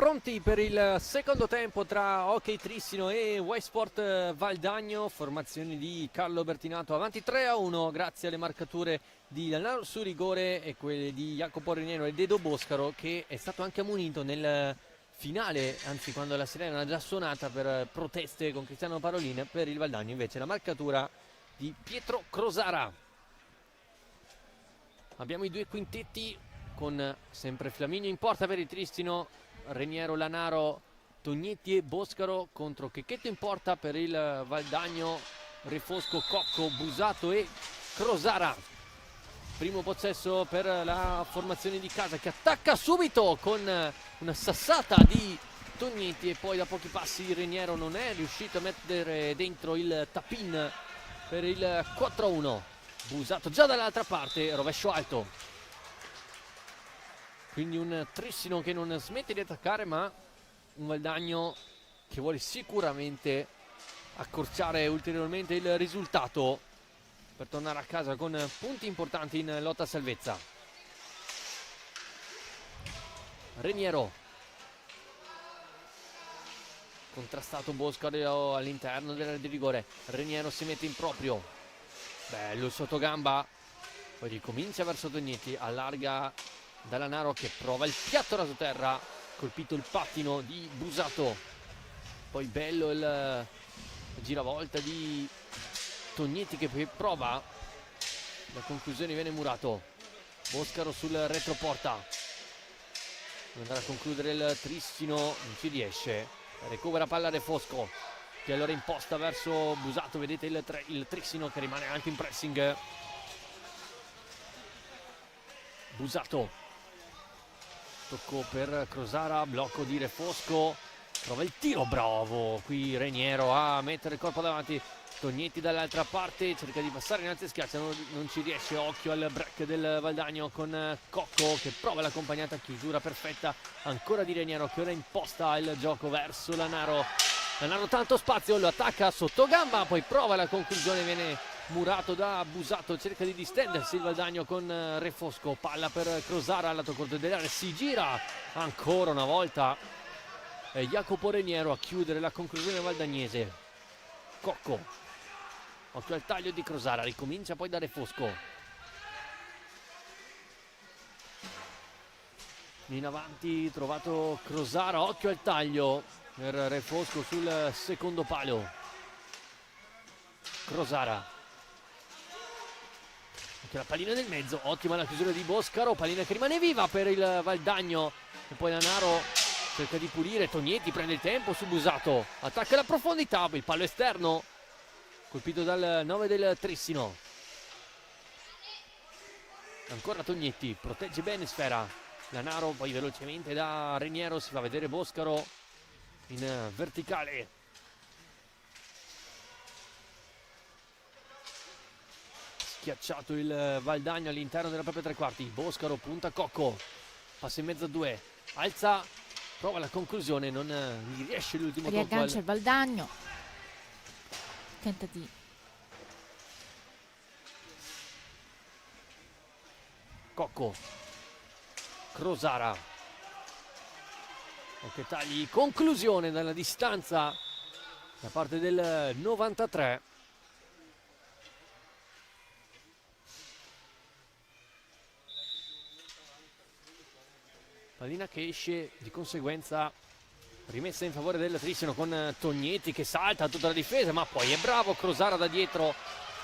pronti per il secondo tempo tra Hockey Trissino e Y-Sport Valdagno, formazioni di Carlo Bertinato avanti 3-1 grazie alle marcature di Lanaro su rigore e quelle di Jacopo Reniero e Dedo Boscaro, che è stato anche ammonito nel finale, anzi quando la sirena era già suonata per proteste con Cristiano Parolin. Per il Valdagno invece la marcatura di Pietro Crosara. Abbiamo i due quintetti con sempre Flaminio in porta per il Tristino, Reniero, Lanaro, Tognetti e Boscaro contro Checchetto in porta per il Valdagno, Refosco, Cocco, Busato e Crosara. Primo possesso per la formazione di casa, che attacca subito con una sassata di Tognetti e poi da pochi passi Reniero non è riuscito a mettere dentro il tap-in per il 4-1. Busato già dall'altra parte, rovescio alto. Quindi un Trissino che non smette di attaccare, ma un Valdagno che vuole sicuramente accorciare ulteriormente il risultato per tornare a casa con punti importanti in lotta a salvezza. Reniero, contrastato Boscaro all'interno dell'area di rigore. Reniero si mette in proprio, bello il sottogamba, poi ricomincia verso Tognetti, allarga da Lanaro che prova il piatto raso terra, colpito il pattino di Busato, poi bello il giravolta di Tognetti che poi prova, la conclusione viene murato. Boscaro sul retroporta, andrà a concludere il Trissino, non ci riesce, recupera palla Refosco che allora imposta verso Busato, vedete il Trissino che rimane anche in pressing. Busato, tocco per Crosara, blocco di Refosco, trova il tiro, bravo qui Reniero a mettere il corpo davanti. Tognetti dall'altra parte cerca di passare innanzi e schiaccia, non ci riesce. Occhio al break del Valdagno con Cocco che prova l'accompagnata, chiusura perfetta ancora di Reniero che ora imposta il gioco verso Lanaro. Lanaro tanto spazio, lo attacca sotto gamba, poi prova la conclusione, viene murato da Busato, cerca di distendersi il Valdagno con Refosco, palla per Crosara, lato corto dell'area, si gira ancora una volta Jacopo Reniero a chiudere la conclusione valdagnese. Cocco, occhio al taglio di Crosara, ricomincia poi da Refosco, in avanti trovato Crosara, occhio al taglio per Refosco sul secondo palo. Crosara, la pallina nel mezzo, ottima la chiusura di Boscaro, pallina che rimane viva per il Valdagno e poi Lanaro cerca di pulire. Tognetti prende il tempo su Busato, attacca la profondità, il pallo esterno colpito dal 9 del Trissino. Ancora Tognetti, protegge bene sfera. Lanaro poi velocemente da Reniero, si fa vedere Boscaro in verticale. Schiacciato il Valdagno all'interno della propria tre quarti. Boscaro punta Cocco, passa in mezzo a due, alza, prova la conclusione, non gli riesce l'ultimo tocco. Riaggancia il Valdagno, tenta di Cocco, Crosara, ok, tagli, conclusione dalla distanza da parte del 93. Pallina che esce, di conseguenza rimessa in favore del Trissino con Tognetti che salta tutta la difesa, ma poi è bravo Crosara da dietro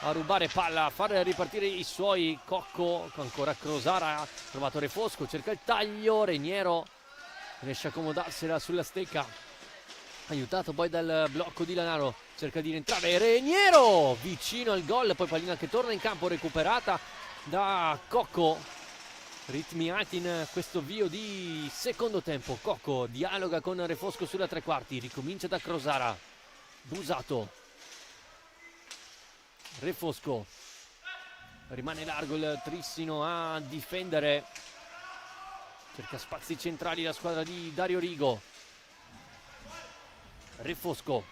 a rubare palla, a far ripartire i suoi. Cocco, ancora Crosara, ha trovato Refosco, cerca il taglio, Reniero riesce a accomodarsela sulla stecca, aiutato poi dal blocco di Lanaro, cerca di rientrare Reniero vicino al gol, poi pallina che torna in campo recuperata da Cocco. Ritmi alti in questo avvio di secondo tempo. Cocco dialoga con Refosco sulla tre quarti, ricomincia da Crosara. Busato, Refosco, rimane largo il Trissino a difendere, cerca spazi centrali la squadra di Dario Rigo. Refosco,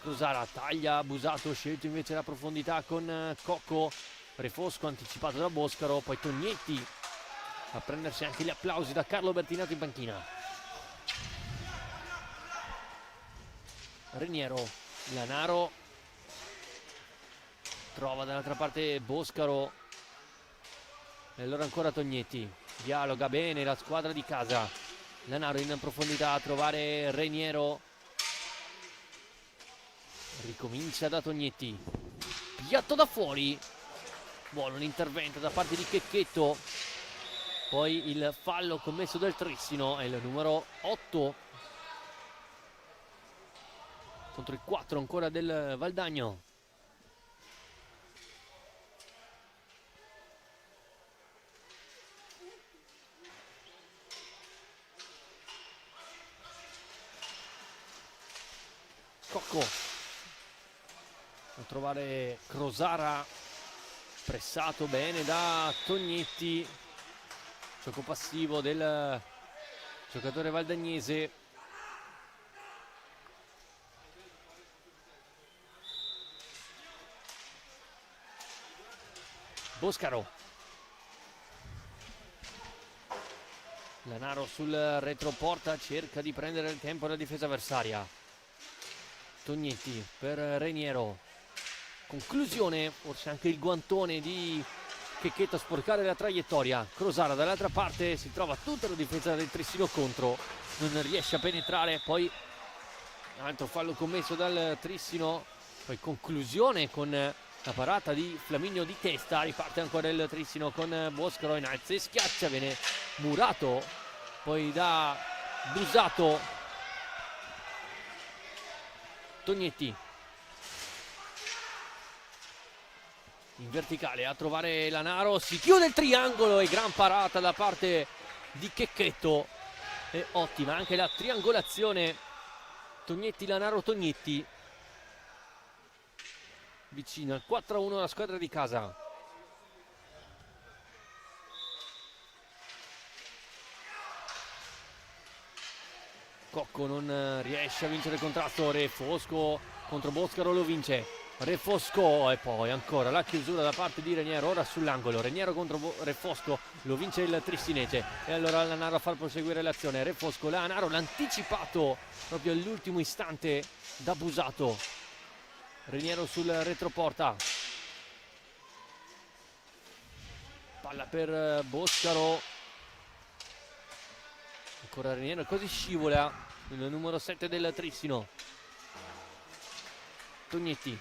Crosara taglia, Busato, scelto invece la profondità con Cocco. Refosco anticipato da Boscaro, poi Tognetti a prendersi anche gli applausi da Carlo Bertinato in panchina. Reniero, Lanaro, trova dall'altra parte Boscaro e allora ancora Tognetti, dialoga bene la squadra di casa. Lanaro in profondità a trovare Reniero, ricomincia da Tognetti, piatto da fuori, buono l'intervento da parte di Checchetto. Poi il fallo commesso dal Trissino è il numero 8 contro il 4 ancora del Valdagno. Cocco a trovare Crosara, pressato bene da Tognetti, gioco passivo del giocatore valdagnese. Boscaro, Lanaro sul retroporta, cerca di prendere il tempo della difesa avversaria. Tognetti per Reniero, conclusione, forse anche il guantone di Checchetto a sporcare la traiettoria. Crosara dall'altra parte, si trova tutta la difesa del Trissino contro, non riesce a penetrare, poi altro fallo commesso dal Trissino, poi conclusione con la parata di Flaminio di testa, riparte ancora il Trissino con Boscaro in alza e schiaccia, viene murato poi da Busato. Tognetti in verticale a trovare Lanaro, si chiude il triangolo e gran parata da parte di Checchetto, è ottima anche la triangolazione. Tognetti, Lanaro, Tognetti, vicino al 4-1 la squadra di casa. Cocco non riesce a vincere il contrasto, Refosco contro Boscaro lo vince, Refosco e poi ancora la chiusura da parte di Reniero, ora sull'angolo, Reniero contro Refosco, lo vince il Trissinese e allora Lanaro a far proseguire l'azione. Refosco, Lanaro, l'anticipato proprio all'ultimo istante da Busato. Reniero sul retroporta, palla per Boscaro, ancora Reniero, così scivola il numero 7 del Trissino. Tognetti,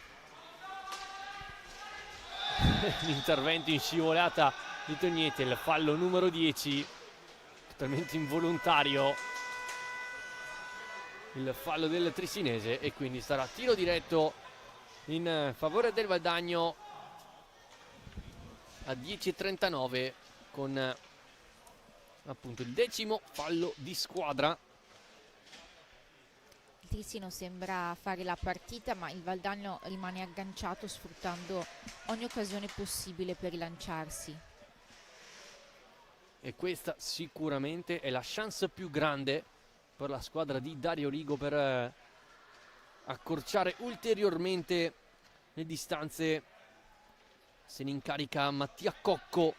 l'intervento in scivolata di Tognetti, il fallo numero 10, totalmente involontario il fallo del Trissinese e quindi sarà tiro diretto in favore del Valdagno a 10:39 con appunto il 10° fallo di squadra. Il Trissino sembra fare la partita, ma il Valdagno rimane agganciato sfruttando ogni occasione possibile per rilanciarsi. E questa sicuramente è la chance più grande per la squadra di Dario Rigo per accorciare ulteriormente le distanze. Se ne incarica Mattia Cocco.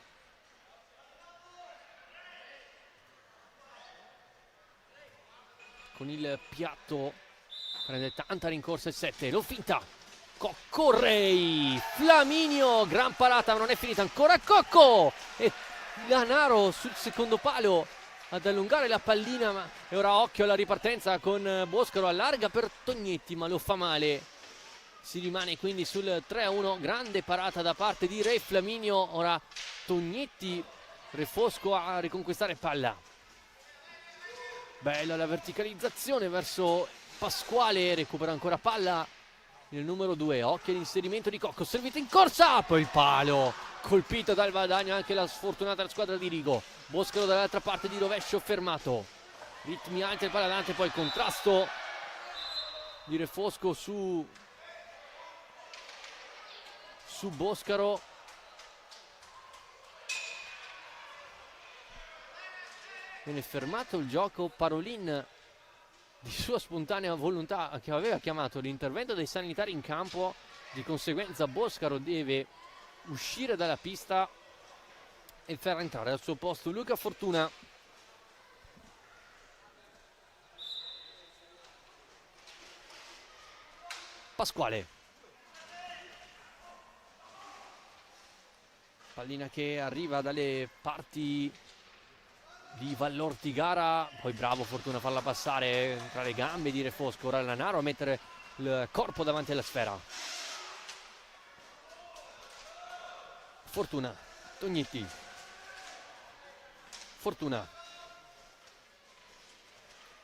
Con il piatto prende tanta rincorsa il 7, lo finta Coccorrei, Flaminio, gran parata ma non è finita ancora. Cocco e Lanaro sul secondo palo ad allungare la pallina, ma e ora occhio alla ripartenza con Boscaro, allarga per Tognetti ma lo fa male. Si rimane quindi sul 3-1, grande parata da parte di Re Flaminio. Ora Tognetti, Refosco a riconquistare palla. Bella la verticalizzazione verso Pasquale, recupera ancora palla il numero 2, occhio all'inserimento di Cocco, servito in corsa, poi il palo, colpito dal Valdagno anche la sfortunata squadra di Rigo. Boscaro dall'altra parte di rovescio fermato, ritmi alti il Paladante, poi il contrasto di Refosco su Boscaro. Viene fermato il gioco, Parolin di sua spontanea volontà che aveva chiamato l'intervento dei sanitari in campo, di conseguenza Boscaro deve uscire dalla pista e farà entrare al suo posto Luca Fortuna. Pasquale, pallina che arriva dalle parti di Vallortigara, poi bravo Fortuna a farla passare tra le gambe di Refosco. Ora Lanaro a mettere il corpo davanti alla sfera. Fortuna, Tognetti, Fortuna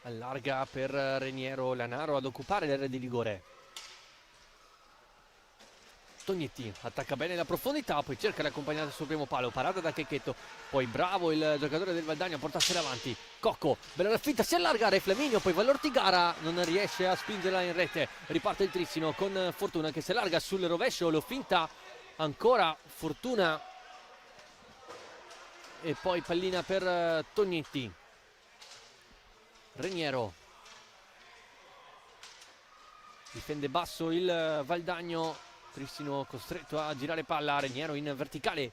allarga per Reniero, Lanaro ad occupare l'area di rigore. Tognetti attacca bene la profondità, poi cerca di accompagnare il suo primo palo, parata da Checchetto, poi bravo il giocatore del Valdagno a portarsela avanti. Cocco, bella la finta, si allarga Re Flaminio, poi Vallortigara non riesce a spingerla in rete. Riparte il Trissino con Fortuna che si allarga sul rovescio, lo finta ancora Fortuna e poi pallina per Tognetti. Reniero difende basso il Valdagno, Trissino costretto a girare palla, Reniero in verticale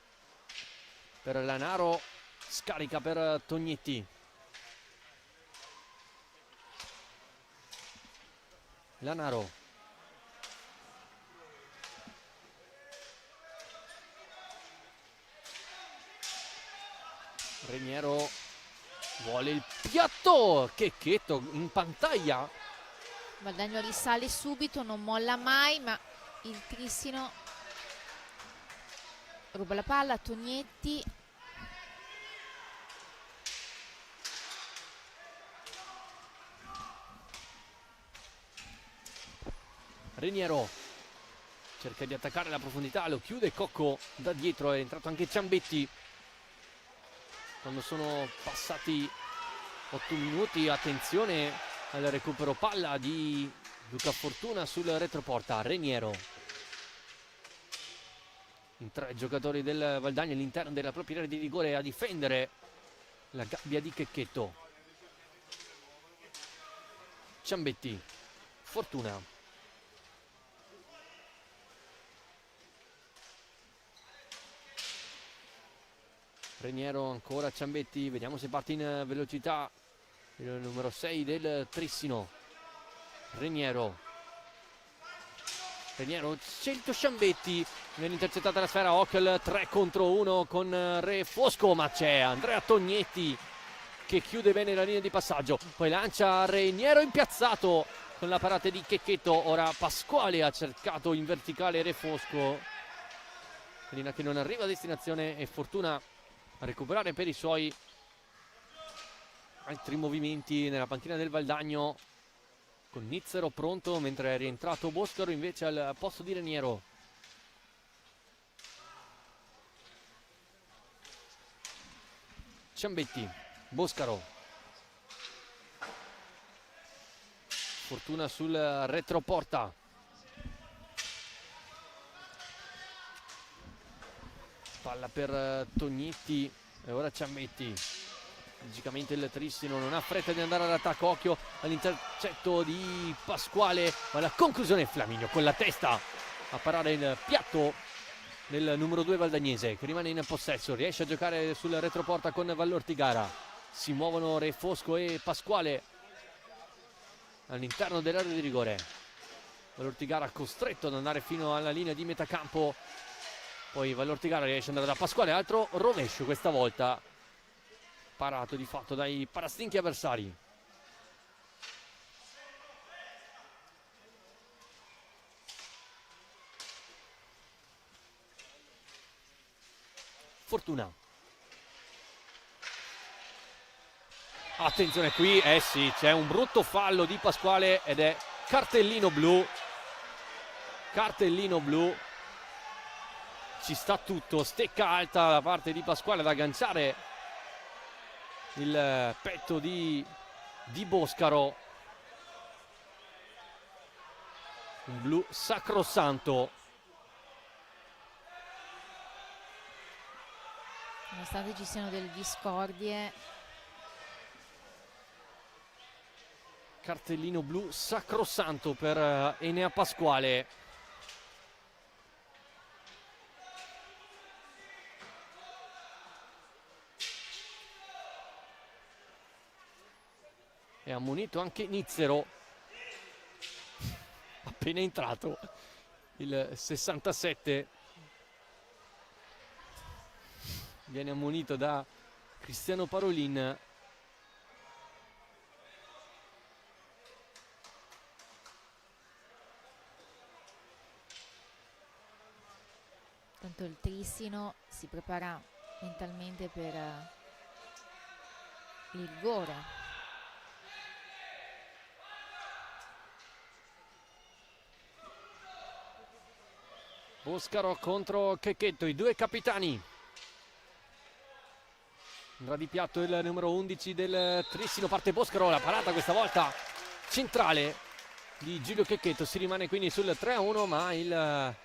per Lanaro, scarica per Tognetti. Lanaro, Reniero vuole il piatto, Checchetto in pantaglia. Valdagno risale subito, non molla mai, ma il Trissino ruba la palla a Tognetti. Reniero cerca di attaccare la profondità, lo chiude Cocco da dietro, è entrato anche Ciambetti. Quando sono passati 8 minuti, attenzione al recupero palla di Luca Fortuna sul retroporta. Reniero in 3 giocatori del Valdagno all'interno della propria area di rigore a difendere la gabbia di Checchetto. Ciambetti, Fortuna, Reniero ancora Ciambetti, vediamo se parte in velocità il numero 6 del Trissino. Reniero, scelto Ciambetti, viene intercettata la sfera, Ockel 3 contro 1 con Refosco, ma c'è Andrea Tognetti che chiude bene la linea di passaggio, poi lancia Reniero impiazzato con la parata di Checchetto. Ora Pasquale ha cercato in verticale Refosco, pallina che non arriva a destinazione e Fortuna a recuperare per i suoi. Altri movimenti nella panchina del Valdagno con Nizzero pronto, mentre è rientrato Boscaro invece al posto di Reniero. Ciambetti, Boscaro, Fortuna sul retroporta, palla per Tognetti e ora Ciambetti. Logicamente il Trissino non ha fretta di andare all'attacco, occhio all'intercetto di Pasquale, ma la conclusione Flaminio con la testa a parare il piatto del numero 2 valdagnese che rimane in possesso, riesce a giocare sul retroporta con Vallortigara. Si muovono Refosco e Pasquale all'interno dell'area di rigore. Vallortigara costretto ad andare fino alla linea di metacampo, poi Vallortigara riesce ad andare da Pasquale, altro rovescio questa volta, parato di fatto dai parastinchi avversari. Fortuna, attenzione qui, sì, c'è un brutto fallo di Pasquale ed è cartellino blu, ci sta tutto, stecca alta da parte di Pasquale ad agganciare il petto di Boscaro, un blu sacrosanto. Nonostante ci siano delle discordie, Cartellino blu sacrosanto per Enea Pasquale. ammonito anche Nizzero, appena entrato, il 67 viene ammonito da Cristiano Parolin. Tanto il Trissino si prepara mentalmente per il rigore. Boscaro contro Checchetto, i due capitani. Andrà di piatto il numero 11 del Trissino, parte Boscaro, la parata questa volta centrale di Giulio Checchetto, si rimane quindi sul 3-1, ma il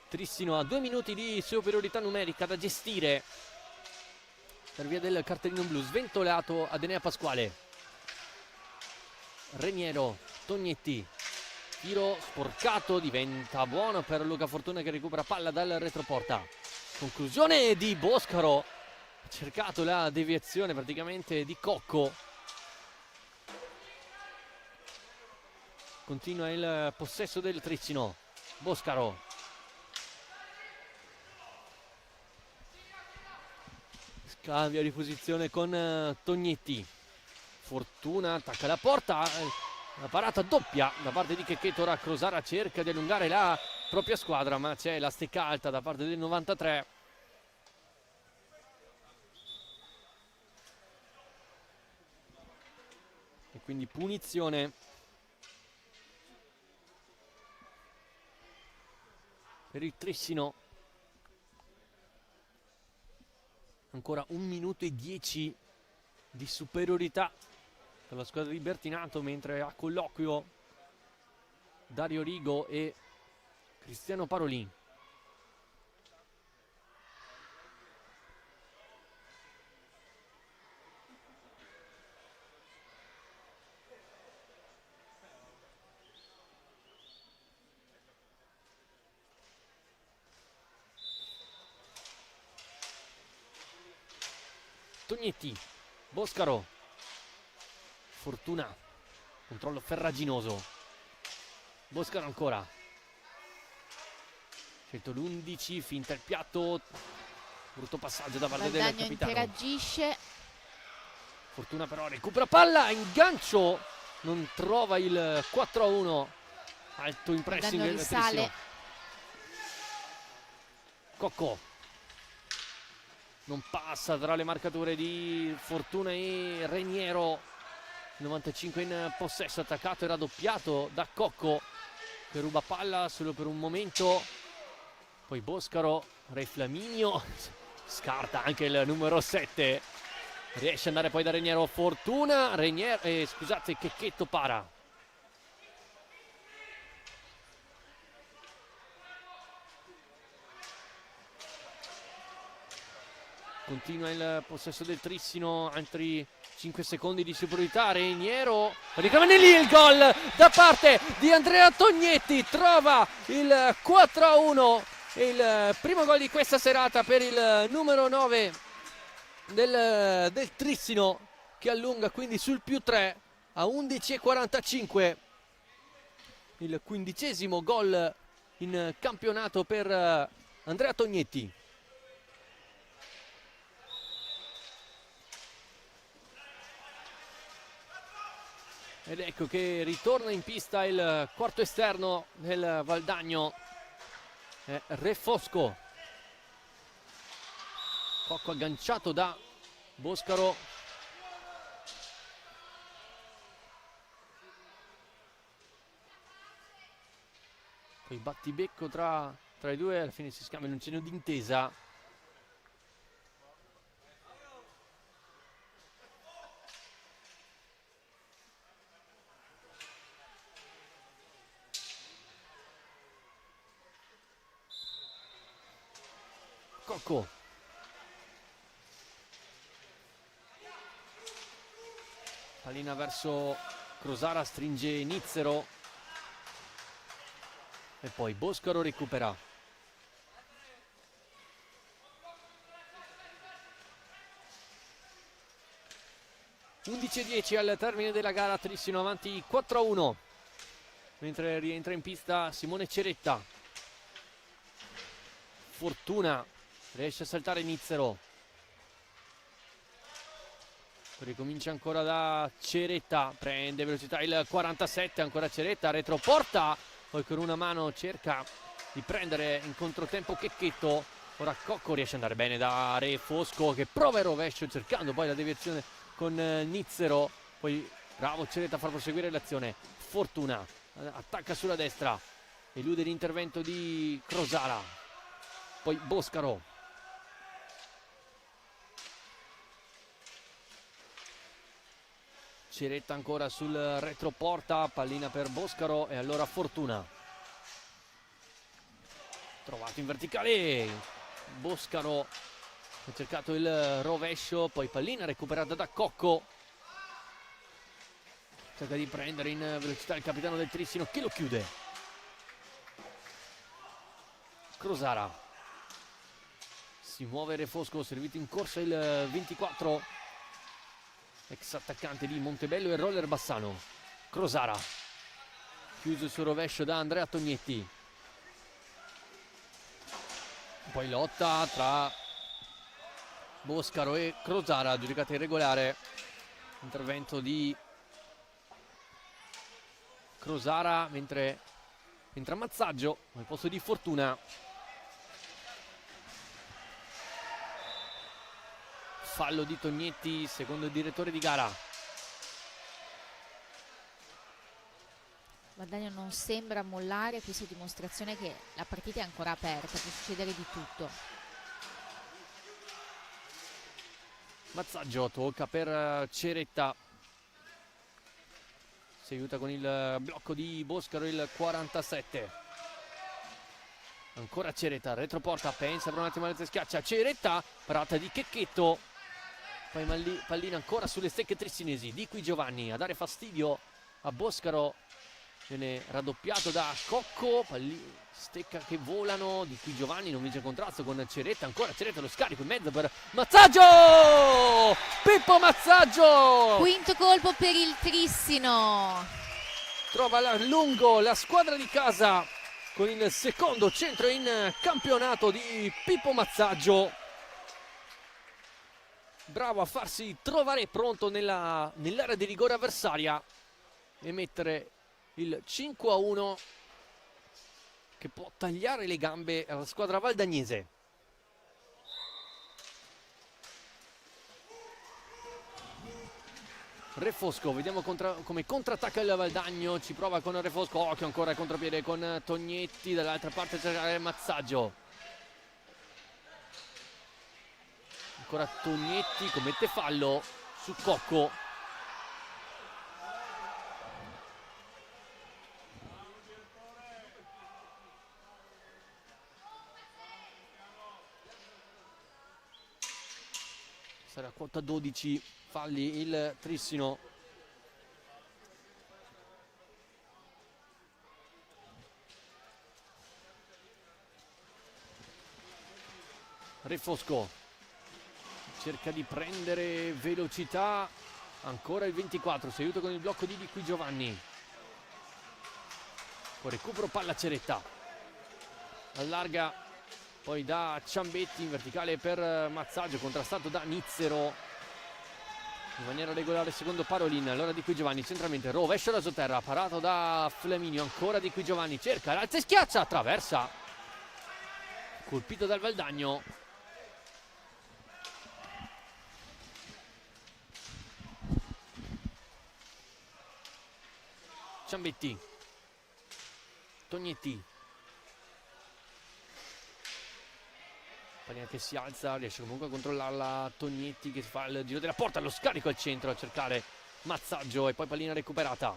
Trissino ha 2 minuti di superiorità numerica da gestire per via del cartellino blu, sventolato ad Enea Pasquale. Reniero, Tognetti, tiro sporcato, diventa buono per Luca Fortuna che recupera palla dal retroporta. Conclusione di Boscaro, ha cercato la deviazione praticamente di Cocco. Continua il possesso del Trissino. Boscaro, cambia di posizione con Tognetti. Fortuna attacca la porta, la parata doppia da parte di Checchetto. Ora Crosara cerca di allungare la propria squadra, ma c'è la stecca alta da parte del 93. E quindi punizione per il Trissino. Ancora 1 minuto e 10 di superiorità per la squadra di Bertinato, mentre a colloquio Dario Rigo e Cristiano Parolin. Tognetti, Boscaro, Fortuna, controllo farraginoso. Boscaro ancora, scelto l'11, finta il piatto, brutto passaggio da parte del Valdagno capitano. interagisce. Fortuna però recupera palla, ingancio, non trova il 4-1, alto in pressing Valdagno del risale. Trissino. Cocco non passa tra le marcature di Fortuna e Reniero. 95 in possesso, attaccato e raddoppiato da Cocco che ruba palla solo per un momento. Poi Boscaro, Re Flaminio, scarta anche il numero 7, riesce ad andare poi da Reniero. Fortuna, Reniero, scusate, Checchetto para. Continua il possesso del Trissino, altri 5 secondi di superiorità. Reniero, rimane lì il gol da parte di Andrea Tognetti, trova il 4-1, il primo gol di questa serata per il numero 9 del Trissino, che allunga quindi sul +3 a 11:45. Il 15° gol in campionato per Andrea Tognetti. Ed ecco che ritorna in pista il quarto esterno del Valdagno, Re Fosco. Cocco agganciato da Boscaro. Poi battibecco tra i due, alla fine si scambiano un cenno d'intesa. Cocco, pallina verso Crosara, stringe Nizzero e poi Boscaro recupera. 11:10 al termine della gara, Trissino avanti 4-1, mentre rientra in pista Simone Ceretta. Fortuna, riesce a saltare Nizzero, ricomincia ancora da Ceretta, prende velocità il 47, ancora Ceretta, retroporta, poi con una mano cerca di prendere in controtempo Checchetto. Ora Cocco riesce ad andare bene da Re Fosco, che prova il rovescio cercando poi la deviazione con Nizzero, poi bravo Ceretta a far proseguire l'azione. Fortuna attacca sulla destra, elude l'intervento di Crosara, poi Boscaro, Ceretta ancora sul retroporta, pallina per Boscaro e allora Fortuna, trovato in verticale, Boscaro ha cercato il rovescio, poi pallina recuperata da Cocco, cerca di prendere in velocità il capitano del Trissino che lo chiude. Crosara, si muove Re Fosco, servito in corsa il 24, ex attaccante di Montebello e Roller Bassano. Crosara, chiuso il suo rovescio da Andrea Tognetti, poi lotta tra Boscaro e Crosara, giudicata irregolare, intervento di Crosara, mentre entra Mazzaggio al posto di Fortuna. Fallo di Tognetti, secondo il direttore di gara. Valdagno non sembra mollare, questa è dimostrazione che la partita è ancora aperta, può succedere di tutto. Mazzaggio tocca per Ceretta, si aiuta con il blocco di Boscaro il 47. Ancora Ceretta, retroporta, pensa per un attimo alle schiaccia Ceretta, parata di Checchetto, poi pallina ancora sulle stecche trissinesi. Di qui Giovanni a dare fastidio a Boscaro, viene raddoppiato da Cocco, stecca che volano. Di qui Giovanni non vince il contrasto con Ceretta, ancora Ceretta, lo scarico in mezzo per Mazzaggio, Pippo Mazzaggio, Quinto colpo per il Trissino, trova lungo la squadra di casa con il secondo centro in campionato di Pippo Mazzaggio, bravo a farsi trovare pronto nell'area di rigore avversaria e mettere il 5-1 che può tagliare le gambe alla squadra valdagnese. Re Fosco, vediamo come contrattacca il Valdagno, ci prova con Re Fosco, occhio ancora il contropiede con Tognetti, dall'altra parte c'è Mazzaggio. Ancora Tognetti, commette fallo su Cocco. Sarà a quota 12, falli il Trissino. Re Fosco cerca di prendere velocità, ancora il 24, si aiuta con il blocco di Qui Giovanni, con recupero palla Ceretta, allarga poi da Ciambetti in verticale per Mazzaggio, contrastato da Nizzero in maniera regolare secondo Parolin. Allora Di Qui Giovanni centralmente, rovescio da sotterra, parato da Flaminio, ancora Di Qui Giovanni, cerca l'alza e schiaccia, attraversa, colpito dal Valdagno. Ciambetti, Tognetti, pallina che si alza, riesce comunque a controllarla Tognetti che fa il giro della porta, lo scarico al centro a cercare Mazzaggio e poi pallina recuperata.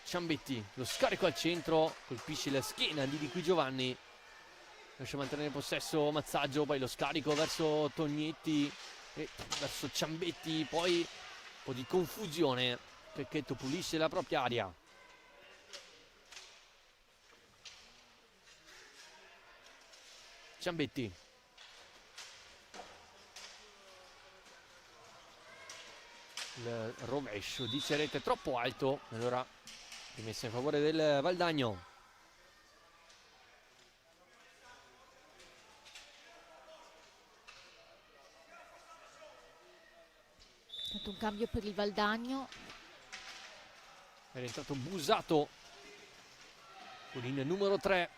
Ciambetti, lo scarico al centro, colpisce la schiena di Qui Giovanni, riesce a mantenere il possesso Mazzaggio, poi lo scarico verso Tognetti e verso Ciambetti, poi un po' di confusione, Checchetto pulisce la propria area. Ciambetti. Il rovescio di Ceretta è troppo alto, allora rimessa in favore del Valdagno. Un cambio per il Valdagno. Era entrato Busato con il numero 3.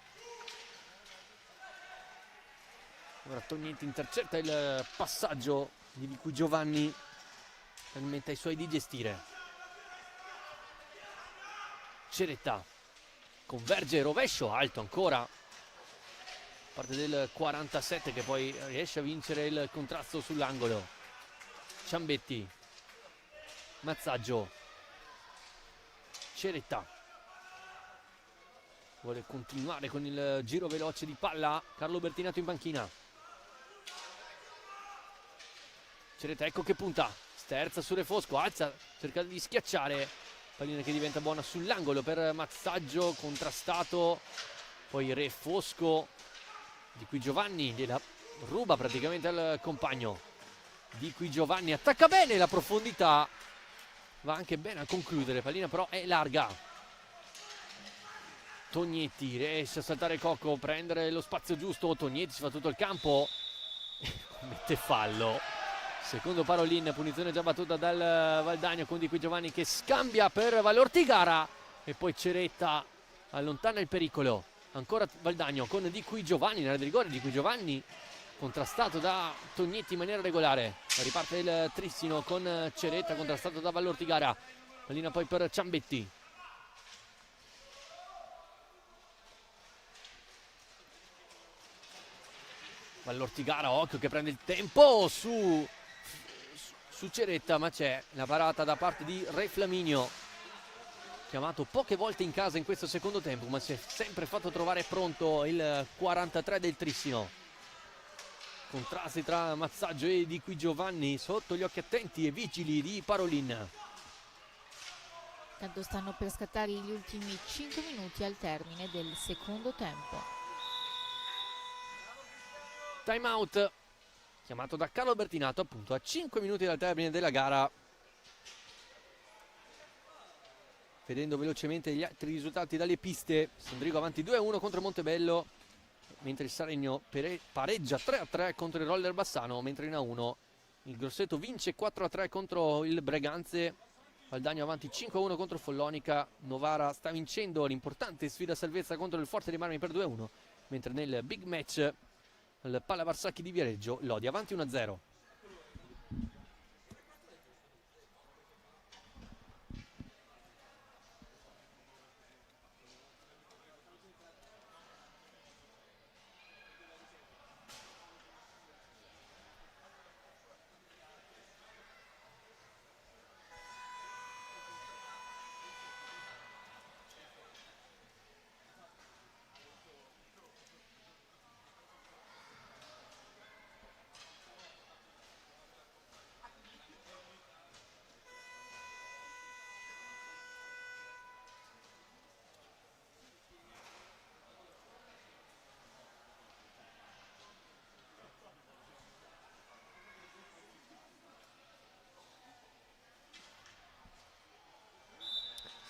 Ora Tognetti intercetta il passaggio di cui Giovanni permette ai suoi di gestire. Ceretta converge, rovescio alto ancora, parte del 47 che poi riesce a vincere il contrasto sull'angolo. Ciambetti, Mazzaggio, Ceretta vuole continuare con il giro veloce di palla. Carlo Bertinato in panchina. Ceretta, ecco che punta, sterza su Refosco, alza, cerca di schiacciare, pallina che diventa buona sull'angolo per Mazzaggio, contrastato, poi Refosco, di cui Giovanni gliela ruba praticamente al compagno. Di cui Giovanni attacca bene la profondità, va anche bene a concludere, pallina però è larga. Tognetti riesce a saltare Cocco, prendere lo spazio giusto, Tognetti si fa tutto il campo, mette fallo. Secondo Parolin, punizione già battuta dal Valdagno con Di Qui Giovanni che scambia per Valortigara e poi Ceretta allontana il pericolo. Ancora Valdagno con Di Qui Giovanni nella di rigore, Di Qui Giovanni contrastato da Tognetti in maniera regolare. Riparte il Trissino con Ceretta contrastato da Valortigara. Pallina poi per Ciambetti. Valortigara, occhio che prende il tempo su Ceretta, ma c'è la parata da parte di Re Flaminio, chiamato poche volte in casa in questo secondo tempo, ma si è sempre fatto trovare pronto il 43 del Trissino. Contrasti tra Mazzaggio e Di Qui Giovanni sotto gli occhi attenti e vigili di Parolin. Tanto stanno per scattare gli ultimi 5 minuti al termine del secondo tempo. Time out chiamato da Carlo Bertinato appunto a 5 minuti dal termine della gara. Vedendo velocemente gli altri risultati dalle piste, Sandrigo avanti 2-1 contro Montebello, mentre il Saregno pareggia 3-3 contro il Roller Bassano, mentre in A1 il Grosseto vince 4-3 contro il Breganze. Valdagno avanti 5-1 contro Follonica. Novara sta vincendo l'importante sfida salvezza contro il Forte dei Marmi per 2-1, mentre nel big match il Palla Varsacchi di Viareggio Lodi avanti 1-0.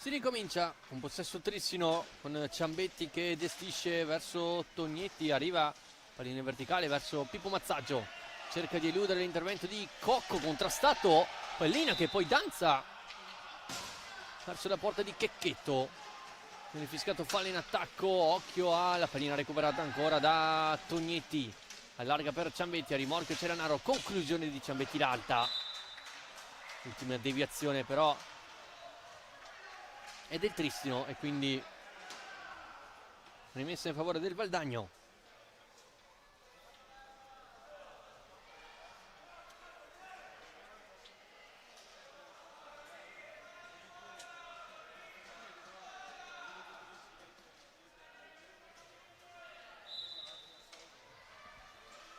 Si ricomincia un possesso Trissino con Ciambetti che gestisce verso Tognetti, arriva pallina in verticale verso Pippo Mazzaggio, cerca di eludere l'intervento di Cocco, contrastato, pallina che poi danza verso la porta di Checchetto, viene fischiato fallo in attacco, occhio alla pallina recuperata ancora da Tognetti, allarga per Ciambetti, a rimorchio Ceranaro, conclusione di Ciambetti l'alta, ultima deviazione però è del Trissino e quindi rimessa in favore del Valdagno.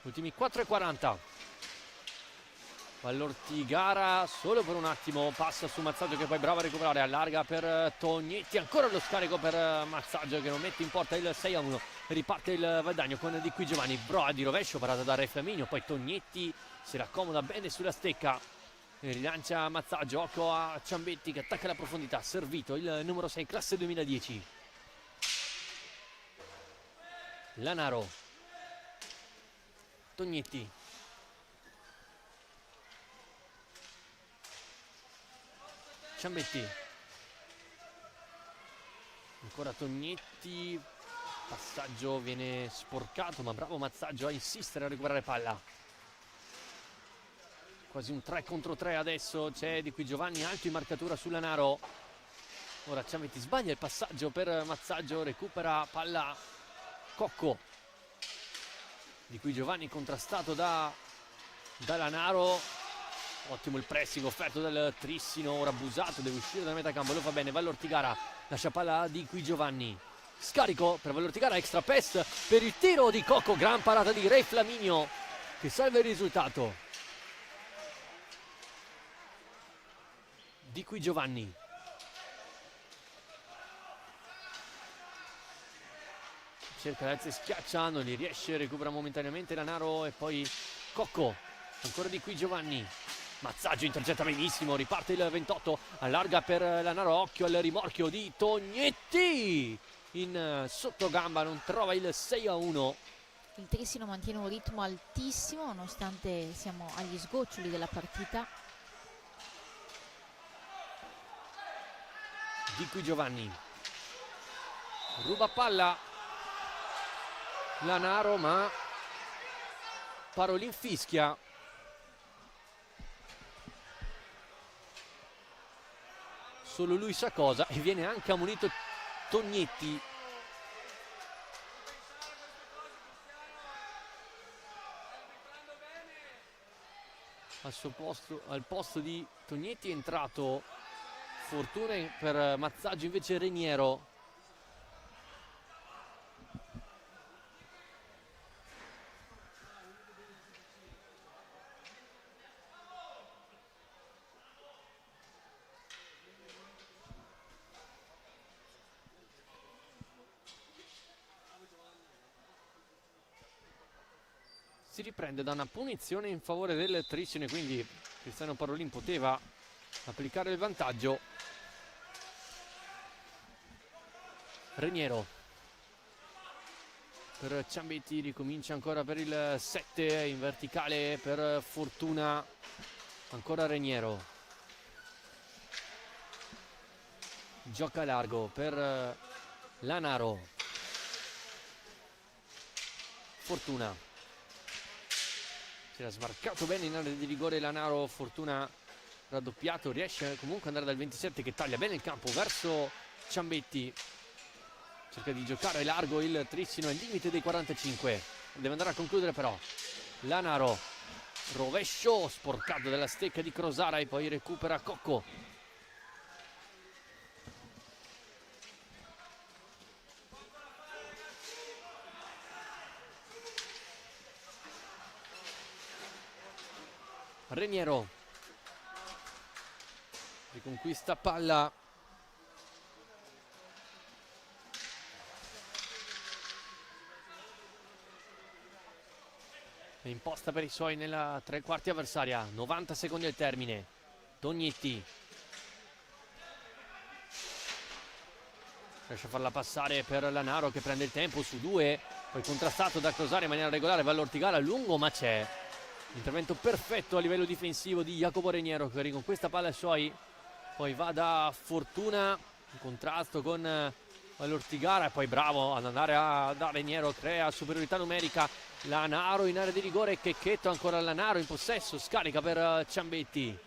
Ultimi 4:40. Vallortigara solo per un attimo, passa su Mazzaggio che poi bravo a recuperare, allarga per Tognetti, ancora lo scarico per Mazzaggio che non mette in porta il 6-1, riparte il Valdagno con Di Qui Giovanni, prova di rovescio, parata da Re Flaminio, poi Tognetti si raccomoda bene sulla stecca e rilancia Mazzaggio, occhio a Ciambetti che attacca la profondità, servito il numero 6 classe 2010. Lanaro, Tognetti, Ciambetti, ancora Tognetti, passaggio viene sporcato ma bravo Mazzaggio a insistere a recuperare palla, quasi un 3 contro 3 adesso, c'è Di Qui Giovanni alto in marcatura su Lanaro, ora Ciambetti sbaglia il passaggio per Mazzaggio, recupera palla Cocco, Di Qui Giovanni contrastato da Lanaro, ottimo il pressing offerto dal Trissino, ora abusato, deve uscire dalla metà campo, lo fa bene Vallortigara, lascia palla a Di Qui Giovanni, scarico per Vallortigara, extra pass per il tiro di Cocco, gran parata di Re Flaminio che salva il risultato. Di Qui Giovanni, cerca l'alza e schiaccia, non li riesce, recupera momentaneamente Lanaro e poi Cocco, ancora Di Qui Giovanni, Mazzaggio intercetta benissimo, riparte il 28, allarga per Lanaro, occhio al rimorchio di Tognetti, in sottogamba non trova il 6-1. Il Trissino mantiene un ritmo altissimo nonostante siamo agli sgoccioli della partita. Di Qui Giovanni, ruba palla Lanaro ma Parolin fischia, solo lui sa cosa, e viene anche ammonito Tognetti. Al posto di Tognetti è entrato Fortuna, per Mazzaggio invece Reniero. Si riprende da una punizione in favore del Trissino e quindi Cristiano Parolin poteva applicare il vantaggio. Reniero per Ciambetti, ricomincia ancora per il 7 in verticale per Fortuna, ancora Reniero, gioca largo per Lanaro, Fortuna, si era smarcato bene in area di rigore Lanaro, Fortuna raddoppiato, riesce comunque ad andare dal 27 che taglia bene il campo verso Ciambetti, cerca di giocare largo il Trissino al limite dei 45, deve andare a concludere però Lanaro, rovescio sporcato dalla stecca di Crosara e poi recupera Cocco. Reniero riconquista palla, è imposta per i suoi nella tre quarti avversaria, 90 secondi al termine. Tognetti riesce a farla passare per Lanaro che prende il tempo su due, poi contrastato da Crosare in maniera regolare, Vallortigara a lungo ma c'è intervento perfetto a livello difensivo di Jacopo Reniero che riconquista palla ai suoi, poi va da Fortuna in contrasto con Vallortigara e poi bravo ad andare da Reniero, crea superiorità numerica. Lanaro in area di rigore, Checchetto ancora Lanaro in possesso, scarica per Ciambetti.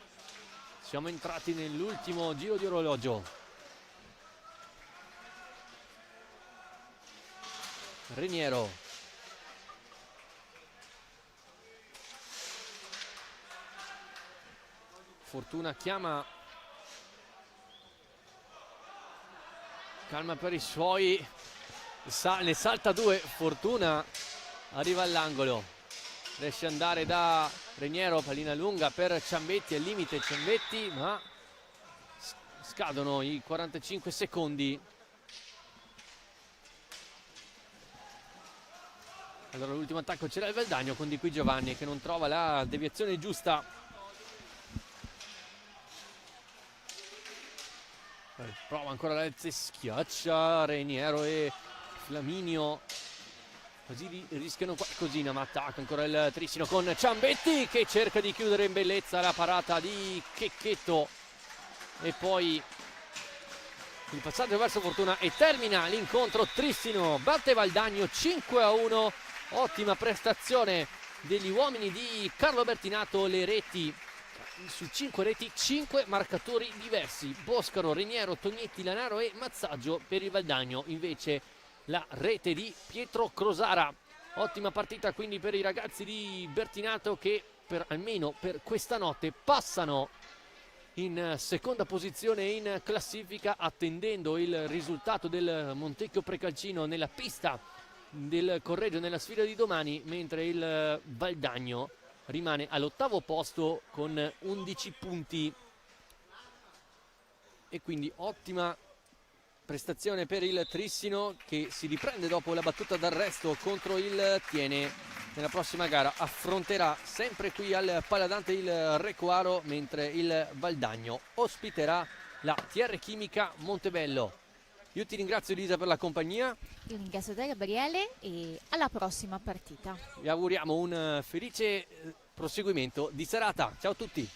Siamo entrati nell'ultimo giro di orologio. Reniero, Fortuna chiama, calma per i suoi, ne salta due, Fortuna arriva all'angolo, riesce ad andare da Reniero, pallina lunga per Ciambetti, al limite Ciambetti, ma scadono i 45 secondi. Allora l'ultimo attacco c'era il Valdagno con Di Qui Giovanni che non trova la deviazione giusta. Prova ancora Lezze, schiaccia Reniero e Flaminio, così rischiano qualcosina, ma attacca ancora il Trissino con Ciambetti che cerca di chiudere in bellezza la parata di Checchetto e poi il passaggio verso Fortuna e termina l'incontro. Trissino batte Valdagno 5-1. Ottima prestazione degli uomini di Carlo Bertinato, le reti su 5 reti, 5 marcatori diversi: Boscaro, Reniero, Tognetti, Lanaro e Mazzaggio. Per il Valdagno invece la rete di Pietro Crosara. Ottima partita quindi per i ragazzi di Bertinato che almeno per questa notte passano in seconda posizione in classifica, attendendo il risultato del Montecchio Precalcino nella pista del Correggio nella sfida di domani, mentre il Valdagno rimane all'8° posto con 11 punti. E quindi ottima prestazione per il Trissino che si riprende dopo la battuta d'arresto contro il Tiene. Nella prossima gara affronterà sempre qui al Paladante il Recoaro, mentre il Valdagno ospiterà la TR Chimica Montebello. Io ti ringrazio Elisa per la compagnia. Io ringrazio te Gabriele e alla prossima partita. Vi auguriamo un felice proseguimento di serata. Ciao a tutti.